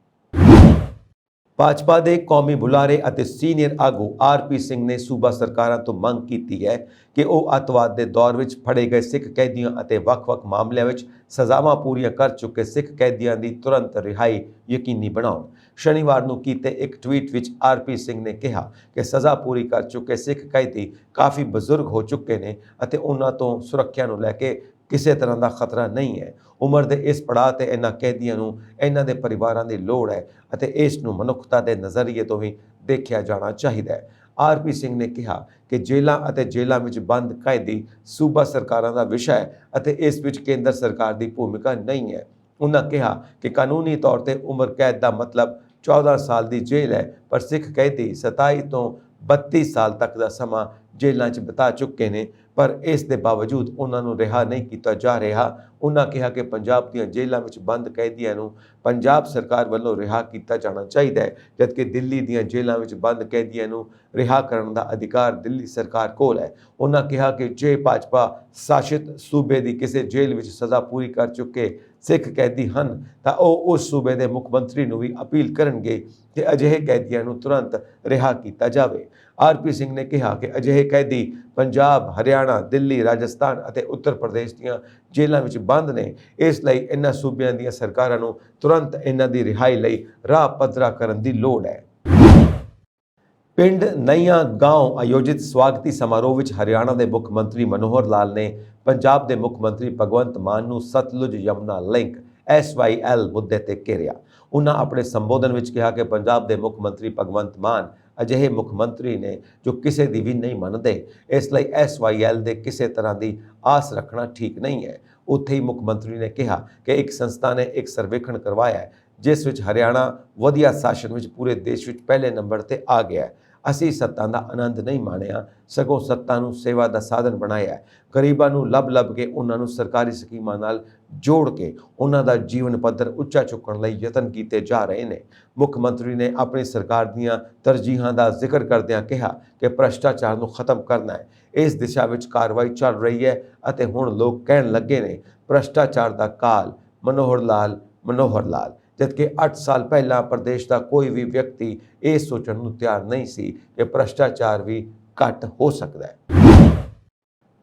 ਭਾਜਪਾ ਦੇ ਕੌਮੀ ਬੁਲਾਰੇ ਅਤੇ ਸੀਨੀਅਰ ਆਗੂ RP ਸਿੰਘ ਨੇ ਸੂਬਾ ਸਰਕਾਰਾਂ ਤੋਂ ਮੰਗ ਕੀਤੀ ਹੈ ਕਿ ਉਹ ਅੱਤਵਾਦ ਦੇ ਦੌਰ ਵਿੱਚ ਫੜੇ ਗਏ ਸਿੱਖ ਕੈਦੀਆਂ ਅਤੇ ਵੱਖ-ਵੱਖ ਮਾਮਲਿਆਂ ਵਿੱਚ ਸਜ਼ਾਵਾਂ ਪੂਰੀਆਂ ਕਰ ਚੁੱਕੇ ਸਿੱਖ ਕੈਦੀਆਂ ਦੀ ਤੁਰੰਤ ਰਿਹਾਈ ਯਕੀਨੀ ਬਣਾਉਣ। ਸ਼ਨੀਵਾਰ ਨੂੰ ਕੀਤੇ ਇੱਕ ਟਵੀਟ ਵਿੱਚ RP ਸਿੰਘ ਨੇ ਕਿਹਾ ਕਿ ਸਜ਼ਾ ਪੂਰੀ ਕਰ ਚੁੱਕੇ ਸਿੱਖ ਕੈਦੀ ਕਾਫੀ ਬਜ਼ੁਰਗ ਹੋ ਚੁੱਕੇ ਨੇ ਅਤੇ ਉਹਨਾਂ ਤੋਂ ਸੁਰੱਖਿਆ ਨੂੰ ਲੈ ਕੇ ਕਿਸੇ ਤਰ੍ਹਾਂ ਦਾ ਖਤਰਾ ਨਹੀਂ ਹੈ। ਉਮਰ ਦੇ ਇਸ ਪੜਾਅ ਤੇ ਇਹਨਾਂ ਕੈਦੀਆਂ ਨੂੰ ਇਹਨਾਂ ਦੇ ਪਰਿਵਾਰਾਂ ਦੀ ਲੋੜ ਹੈ ਅਤੇ ਇਸ ਨੂੰ ਮਨੁੱਖਤਾ ਦੇ ਨਜ਼ਰੀਏ ਤੋਂ ਵੀ ਦੇਖਿਆ ਜਾਣਾ ਚਾਹੀਦਾ ਹੈ। RP ਸਿੰਘ ਨੇ ਕਿਹਾ ਕਿ ਜੇਲ੍ਹਾਂ ਅਤੇ ਜੇਲ੍ਹਾਂ ਵਿੱਚ ਬੰਦ ਕੈਦੀ ਸੂਬਾ ਸਰਕਾਰਾਂ ਦਾ ਵਿਸ਼ਾ ਹੈ ਅਤੇ ਇਸ ਵਿੱਚ ਕੇਂਦਰ ਸਰਕਾਰ ਦੀ ਭੂਮਿਕਾ ਨਹੀਂ ਹੈ। ਉਹਨਾਂ ਕਿਹਾ ਕਿ ਕਾਨੂੰਨੀ ਤੌਰ ਤੇ ਉਮਰ ਕੈਦ ਦਾ ਮਤਲਬ 14 ਸਾਲ ਦੀ ਜੇਲ੍ਹ ਹੈ, ਪਰ ਸਿੱਖ ਕੈਦੀ 27 ਤੋਂ 32 ਸਾਲ ਤੱਕ ਦਾ ਸਮਾਂ ਜੇਲ੍ਹਾਂ 'ਚ ਬਿਤਾ ਚੁੱਕੇ ਨੇ, ਪਰ ਇਸ ਦੇ ਬਾਵਜੂਦ ਉਹਨਾਂ ਨੂੰ ਰਿਹਾ ਨਹੀਂ ਕੀਤਾ ਜਾ ਰਿਹਾ। ਉਹਨਾਂ ਕਿਹਾ ਕਿ ਪੰਜਾਬ ਦੀਆਂ ਜੇਲ੍ਹਾਂ ਵਿੱਚ ਬੰਦ ਕੈਦੀਆਂ ਨੂੰ ਪੰਜਾਬ ਸਰਕਾਰ ਵੱਲੋਂ ਰਿਹਾ ਕੀਤਾ ਜਾਣਾ ਚਾਹੀਦਾ ਹੈ, ਜਦਕਿ ਦਿੱਲੀ ਦੀਆਂ ਜੇਲ੍ਹਾਂ ਵਿੱਚ ਬੰਦ ਕੈਦੀਆਂ ਨੂੰ ਰਿਹਾ ਕਰਨ ਦਾ ਅਧਿਕਾਰ ਦਿੱਲੀ ਸਰਕਾਰ ਕੋਲ ਹੈ। ਉਹਨਾਂ ਕਿਹਾ ਕਿ ਜੇ ਭਾਜਪਾ ਸ਼ਾਸਿਤ ਸੂਬੇ ਦੀ ਕਿਸੇ ਜੇਲ੍ਹ ਵਿੱਚ ਸਜ਼ਾ ਪੂਰੀ ਕਰ ਚੁੱਕੇ ਸਿੱਖ ਕੈਦੀ ਹਨ ਤਾਂ ਉਹ ਉਸ ਸੂਬੇ ਦੇ ਮੁੱਖ ਮੰਤਰੀ ਨੂੰ ਵੀ ਅਪੀਲ ਕਰਨਗੇ ਕਿ ਅਜਿਹੇ ਕੈਦੀਆਂ ਨੂੰ ਤੁਰੰਤ ਰਿਹਾ ਕੀਤਾ ਜਾਵੇ। RP ਸਿੰਘ ਨੇ ਕਿਹਾ ਕਿ ਅਜਿਹੇ ਕੈਦੀ ਪੰਜਾਬ, ਹਰਿਆਣਾ, ਦਿੱਲੀ, ਰਾਜਸਥਾਨ ਅਤੇ ਉੱਤਰ ਪ੍ਰਦੇਸ਼ ਦੀਆਂ ਜੇਲ੍ਹਾਂ ਵਿੱਚ ਬੰਦ ਨੇ। ਇਸ ਲਈ ਇਹਨਾਂ ਸੂਬਿਆਂ ਦੀਆਂ ਸਰਕਾਰਾਂ ਨੂੰ ਤੁਰੰਤ ਇਹਨਾਂ ਦੀ ਰਿਹਾਈ ਲਈ ਰਾਹ ਪੱਧਰਾ ਕਰਨ ਦੀ ਲੋੜ ਹੈ। ਪਿੰਡ ਨਈਆਂ ਗਾਂव ਆਯੋਜਿਤ ਸਵਾਗਤੀ ਸਮਾਰੋਹ ਵਿੱਚ ਹਰਿਆਣਾ ਦੇ ਮੁੱਖ ਮੰਤਰੀ ਮਨੋਹਰ ਲਾਲ ਨੇ ਪੰਜਾਬ ਦੇ ਮੁੱਖ ਮੰਤਰੀ ਭਗਵੰਤ ਮਾਨ ਨੂੰ ਸਤਲੁਜ ਯਮੁਨਾ ਲਿੰਕ SYL ਮੁੱਦੇ ਤੇ ਘੇਰਿਆ। ਉਹਨਾਂ ਆਪਣੇ ਸੰਬੋਧਨ ਵਿੱਚ ਕਿਹਾ ਕਿ ਪੰਜਾਬ ਦੇ ਮੁੱਖ ਮੰਤਰੀ ਭਗਵੰਤ ਮਾਨ ਅਜਿਹੇ ਮੁੱਖ ਮੰਤਰੀ ਨੇ ਜੋ ਕਿਸੇ ਦੀ ਵੀ ਨਹੀਂ ਮੰਨਦੇ, ਇਸ ਲਈ SYL ਦੇ ਕਿਸੇ ਤਰ੍ਹਾਂ ਦੀ ਆਸ ਰੱਖਣਾ ਠੀਕ ਨਹੀਂ ਹੈ। ਉੱਥੇ ਹੀ ਮੁੱਖ ਮੰਤਰੀ ਨੇ ਕਿਹਾ ਕਿ ਇੱਕ ਸੰਸਥਾ ਨੇ ਇੱਕ ਸਰਵੇਖਣ ਕਰਵਾਇਆ ਹੈ ਜਿਸ ਵਿੱਚ ਹਰਿਆਣਾ ਵਧੀਆ ਸ਼ਾਸਨ ਵਿੱਚ ਪੂਰੇ ਦੇਸ਼ ਵਿੱਚ ਪਹਿਲੇ ਨੰਬਰ ਤੇ ਆ ਗਿਆ ਹੈ। ਅਸੀਂ ਸੱਤਾ ਦਾ ਆਨੰਦ ਨਹੀਂ ਮਾਣਿਆ, ਸਗੋਂ ਸੱਤਾ ਨੂੰ ਸੇਵਾ ਦਾ ਸਾਧਨ ਬਣਾਇਆ ਹੈ। ਗਰੀਬਾਂ ਨੂੰ ਲੱਭ ਕੇ ਉਹਨਾਂ ਨੂੰ ਸਰਕਾਰੀ ਸਕੀਮਾਂ ਨਾਲ ਜੋੜ ਕੇ ਉਹਨਾਂ ਦਾ ਜੀਵਨ ਪੱਧਰ ਉੱਚਾ ਚੁੱਕਣ ਲਈ ਯਤਨ ਕੀਤੇ ਜਾ ਰਹੇ ਨੇ। ਮੁੱਖ ਮੰਤਰੀ ਨੇ ਆਪਣੀ ਸਰਕਾਰ ਦੀਆਂ ਤਰਜੀਹਾਂ ਦਾ ਜ਼ਿਕਰ ਕਰਦਿਆਂ ਕਿਹਾ ਕਿ ਭ੍ਰਸ਼ਟਾਚਾਰ ਨੂੰ ਖਤਮ ਕਰਨਾ ਹੈ। ਇਸ ਦਿਸ਼ਾ ਵਿੱਚ ਕਾਰਵਾਈ ਚੱਲ ਰਹੀ ਹੈ ਅਤੇ ਹੁਣ ਲੋਕ ਕਹਿਣ ਲੱਗੇ ਨੇ ਭ੍ਰਸ਼ਟਾਚਾਰ ਦਾ ਕਾਲ ਮਨੋਹਰ ਲਾਲ, ਜਦਕਿ 8 ਸਾਲ ਪਹਿਲਾਂ ਪ੍ਰਦੇਸ਼ ਦਾ ਕੋਈ ਵੀ ਵਿਅਕਤੀ ਇਹ ਸੋਚਣ ਨੂੰ ਤਿਆਰ ਨਹੀਂ ਸੀ ਕਿ ਭ੍ਰਸ਼ਟਾਚਾਰ ਵੀ ਘੱਟ ਹੋ ਸਕਦਾ ਹੈ।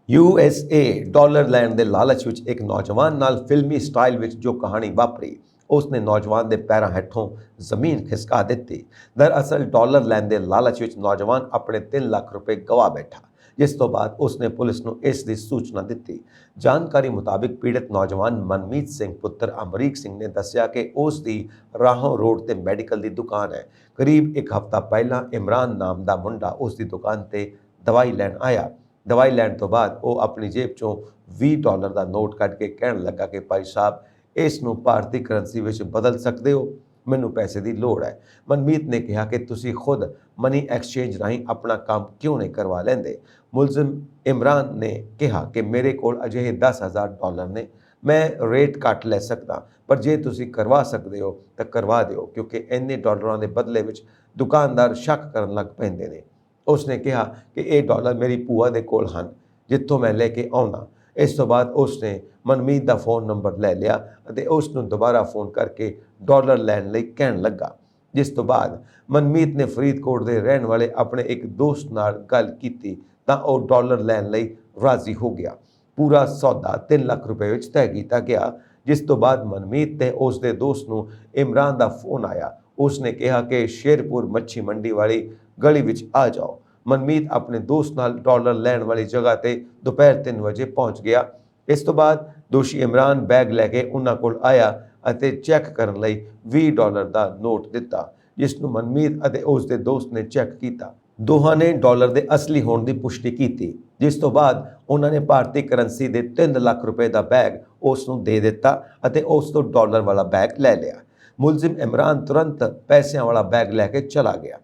USA ਡਾਲਰ ਲੈਣ ਦੇ ਲਾਲਚ ਵਿੱਚ ਇੱਕ ਨੌਜਵਾਨ ਨਾਲ ਫਿਲਮੀ ਸਟਾਈਲ ਵਿੱਚ ਜੋ ਕਹਾਣੀ ਵਾਪਰੀ, ਉਸਨੇ ਨੌਜਵਾਨ ਦੇ ਪੈਰਾਂ ਹੇਠੋਂ ਜ਼ਮੀਨ ਖਿਸਕਾ ਦਿੱਤੀ। ਦਰਅਸਲ ਡਾਲਰ ਲੈਣ ਦੇ ਲਾਲਚ ਵਿੱਚ ਨੌਜਵਾਨ ਆਪਣੇ 3 ਲੱਖ ਰੁਪਏ ਗਵਾ ਬੈਠਾ, ਜਿਸ ਤੋਂ ਬਾਅਦ ਉਸਨੇ ਪੁਲਿਸ ਨੂੰ ਇਸ ਦੀ ਸੂਚਨਾ ਦਿੱਤੀ। ਜਾਣਕਾਰੀ ਮੁਤਾਬਿਕ ਪੀੜਤ ਨੌਜਵਾਨ ਮਨਮੀਤ ਸਿੰਘ ਪੁੱਤਰ ਅਮਰੀਕ ਸਿੰਘ ਨੇ ਦੱਸਿਆ ਕਿ ਉਸ ਦੀ ਰਾਹੋਂ ਰੋਡ ਤੇ ਮੈਡੀਕਲ ਦੀ ਦੁਕਾਨ ਹੈ। ਕਰੀਬ 1 ਹਫ਼ਤਾ ਪਹਿਲਾਂ ਇਮਰਾਨ ਨਾਮ ਦਾ ਮੁੰਡਾ ਉਸ ਦੀ ਦੁਕਾਨ ਤੇ ਦਵਾਈ ਲੈਣ ਆਇਆ। ਦਵਾਈ ਲੈਣ ਤੋਂ ਬਾਅਦ ਉਹ ਆਪਣੀ ਜੇਬ ਚੋਂ $20 ਦਾ ਨੋਟ ਕੱਢ ਕੇ ਕਹਿਣ ਲੱਗਾ ਕਿ ਭਾਈ ਸਾਹਿਬ ਇਸ ਨੂੰ ਭਾਰਤੀ ਕਰੰਸੀ ਵਿੱਚ ਬਦਲ ਸਕਦੇ ਹੋ, ਮੈਨੂੰ ਪੈਸੇ ਦੀ ਲੋੜ ਹੈ। ਮਨਮੀਤ ਨੇ ਕਿਹਾ ਕਿ ਤੁਸੀਂ ਖੁਦ ਮਨੀ ਐਕਸਚੇਂਜ ਰਾਹੀਂ ਆਪਣਾ ਕੰਮ ਕਿਉਂ ਨਹੀਂ ਕਰਵਾ ਲੈਂਦੇ। ਮੁਲਜ਼ਮ ਇਮਰਾਨ ਨੇ ਕਿਹਾ ਕਿ ਮੇਰੇ ਕੋਲ ਅਜਿਹੇ $10,000 ਨੇ, ਮੈਂ ਰੇਟ ਘੱਟ ਲੈ ਸਕਦਾ, ਪਰ ਜੇ ਤੁਸੀਂ ਕਰਵਾ ਸਕਦੇ ਹੋ ਤਾਂ ਕਰਵਾ ਦਿਓ, ਕਿਉਂਕਿ ਇੰਨੇ ਡਾਲਰਾਂ ਦੇ ਬਦਲੇ ਵਿੱਚ ਦੁਕਾਨਦਾਰ ਸ਼ੱਕ ਕਰਨ ਲੱਗ ਪੈਂਦੇ ਨੇ। ਉਸਨੇ ਕਿਹਾ ਕਿ ਇਹ ਡਾਲਰ ਮੇਰੀ ਭੂਆ ਦੇ ਕੋਲ ਹਨ ਜਿੱਥੋਂ ਮੈਂ ਲੈ ਕੇ ਆਉਂਦਾ। ਇਸ ਤੋਂ ਬਾਅਦ ਉਸਨੇ ਮਨਮੀਤ ਦਾ ਫ਼ੋਨ ਨੰਬਰ ਲੈ ਲਿਆ ਅਤੇ ਉਸ ਨੂੰ ਦੁਬਾਰਾ ਫ਼ੋਨ ਕਰਕੇ ਡਾਲਰ ਲੈਣ ਲਈ ਕਹਿਣ ਲੱਗਾ। ਜਿਸ ਤੋਂ ਬਾਅਦ ਮਨਮੀਤ ਨੇ ਫਰੀਦਕੋਟ ਦੇ ਰਹਿਣ ਵਾਲੇ ਆਪਣੇ ਇੱਕ ਦੋਸਤ ਨਾਲ ਗੱਲ ਕੀਤੀ ਤਾਂ ਉਹ ਡਾਲਰ ਲੈਣ ਲਈ ਰਾਜ਼ੀ ਹੋ ਗਿਆ। ਪੂਰਾ ਸੌਦਾ 3 ਲੱਖ ਰੁਪਏ ਵਿੱਚ ਤੈਅ ਕੀਤਾ ਗਿਆ। ਜਿਸ ਤੋਂ ਬਾਅਦ ਮਨਮੀਤ ਤੇ ਉਸ ਦੇ ਦੋਸਤ ਨੂੰ ਇਮਰਾਨ ਦਾ ਫ਼ੋਨ ਆਇਆ। ਉਸਨੇ ਕਿਹਾ ਕਿ ਸ਼ੇਰਪੁਰ ਮੱਛੀ ਮੰਡੀ ਵਾਲੀ ਗਲੀ ਵਿੱਚ ਆ ਜਾਓ। ਮਨਮੀਤ ਆਪਣੇ ਦੋਸਤ ਨਾਲ ਡਾਲਰ ਲੈਣ ਵਾਲੀ ਜਗ੍ਹਾ ਤੇ ਦੁਪਹਿਰ 3 ਵਜੇ ਪਹੁੰਚ ਗਿਆ। ਇਸ ਤੋਂ ਬਾਅਦ ਦੋਸ਼ੀ ਇਮਰਾਨ ਬੈਗ ਲੈ ਕੇ ਉਹਨਾਂ ਕੋਲ ਆਇਆ ਅਤੇ ਚੈੱਕ ਕਰਨ ਲਈ $20 ਦਾ ਨੋਟ ਦਿੱਤਾ, ਜਿਸ ਨੂੰ ਮਨਮੀਤ ਅਤੇ ਉਸ ਦੇ ਦੋਸਤ ਨੇ ਚੈੱਕ ਕੀਤਾ। ਦੋਹਾਂ ਨੇ ਡਾਲਰ ਦੇ ਅਸਲੀ ਹੋਣ ਦੀ ਪੁਸ਼ਟੀ ਕੀਤੀ, ਜਿਸ ਤੋਂ ਬਾਅਦ ਉਹਨਾਂ ਨੇ ਭਾਰਤੀ ਕਰੰਸੀ ਦੇ 3 ਲੱਖ ਰੁਪਏ ਦਾ ਬੈਗ ਉਸ ਨੂੰ ਦੇ ਦਿੱਤਾ ਅਤੇ ਉਸ ਤੋਂ ਡਾਲਰ ਵਾਲਾ ਬੈਗ ਲੈ ਲਿਆ। ਮੁਲਜ਼ਮ ਇਮਰਾਨ ਤੁਰੰਤ ਪੈਸਿਆਂ ਵਾਲਾ ਬੈਗ ਲੈ ਕੇ ਚਲਾ ਗਿਆ।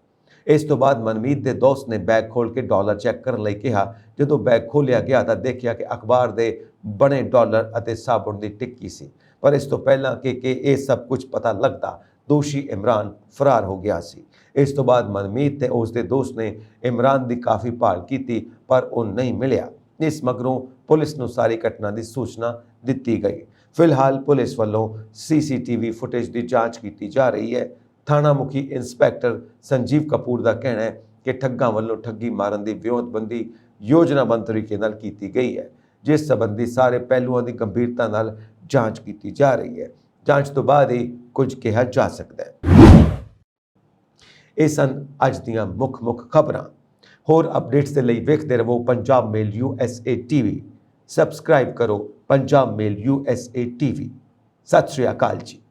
ਇਸ ਤੋਂ ਬਾਅਦ ਮਨਮੀਤ ਦੇ ਦੋਸਤ ਨੇ ਬੈਗ ਖੋਲ੍ਹ ਕੇ ਡਾਲਰ ਚੈੱਕ ਕਰਨ ਲਈ ਕਿਹਾ। ਜਦੋਂ ਬੈਗ ਖੋਲ੍ਹਿਆ ਗਿਆ ਤਾਂ ਦੇਖਿਆ ਕਿ ਅਖਬਾਰ ਦੇ ਬਣੇ ਡਾਲਰ ਅਤੇ ਸਾਬੁਣ ਦੀ ਟਿੱਕੀ ਸੀ, ਪਰ ਇਸ ਤੋਂ ਪਹਿਲਾਂ ਕਿ ਇਹ ਸਭ ਕੁਝ ਪਤਾ ਲੱਗਦਾ, ਦੋਸ਼ੀ ਇਮਰਾਨ ਫਰਾਰ ਹੋ ਗਿਆ ਸੀ। ਇਸ ਤੋਂ ਬਾਅਦ ਮਨਮੀਤ ਤੇ ਉਸ ਦੇ ਦੋਸਤ ਨੇ ਇਮਰਾਨ ਦੀ ਕਾਫੀ ਭਾਲ ਕੀਤੀ, ਪਰ ਉਹ ਨਹੀਂ ਮਿਲਿਆ। ਇਸ ਮਗਰੋਂ ਪੁਲਿਸ ਨੂੰ ਸਾਰੀ ਘਟਨਾ ਦੀ ਸੂਚਨਾ ਦਿੱਤੀ ਗਈ। ਫਿਲਹਾਲ ਪੁਲਿਸ ਵੱਲੋਂ CCTV ਫੁਟੇਜ ਦੀ ਜਾਂਚ ਕੀਤੀ ਜਾ ਰਹੀ ਹੈ। ਥਾਣਾ ਮੁਖੀ ਇੰਸਪੈਕਟਰ ਸੰਜੀਵ ਕਪੂਰ ਦਾ ਕਹਿਣਾ ਹੈ ਕਿ ਠੱਗਾਂ ਵੱਲੋਂ ਠੱਗੀ ਮਾਰਨ ਦੀ ਵਿਉਂਤਬੰਦੀ ਯੋਜਨਾਬੱਧ ਤਰੀਕੇ ਨਾਲ ਕੀਤੀ ਗਈ ਹੈ, ਜਿਸ ਸੰਬੰਧੀ ਸਾਰੇ ਪਹਿਲੂਆਂ ਦੀ ਗੰਭੀਰਤਾ ਨਾਲ ਜਾਂਚ ਕੀਤੀ ਜਾ ਰਹੀ ਹੈ। ਜਾਂਚ ਤੋਂ ਬਾਅਦ ਹੀ ਕੁਝ ਕਿਹਾ ਜਾ ਸਕਦਾ ਹੈ। ਇਹ ਸਨ ਅੱਜ ਦੀਆਂ ਮੁੱਖ ਖਬਰਾਂ। ਹੋਰ ਅਪਡੇਟਸ ਦੇ ਲਈ ਵੇਖਦੇ ਰਹੋ ਪੰਜਾਬ ਮੇਲ USA TV। ਸਬਸਕ੍ਰਾਈਬ ਕਰੋ ਪੰਜਾਬ ਮੇਲ USA TV। ਸਤਿ ਸ਼੍ਰੀ ਅਕਾਲ ਜੀ।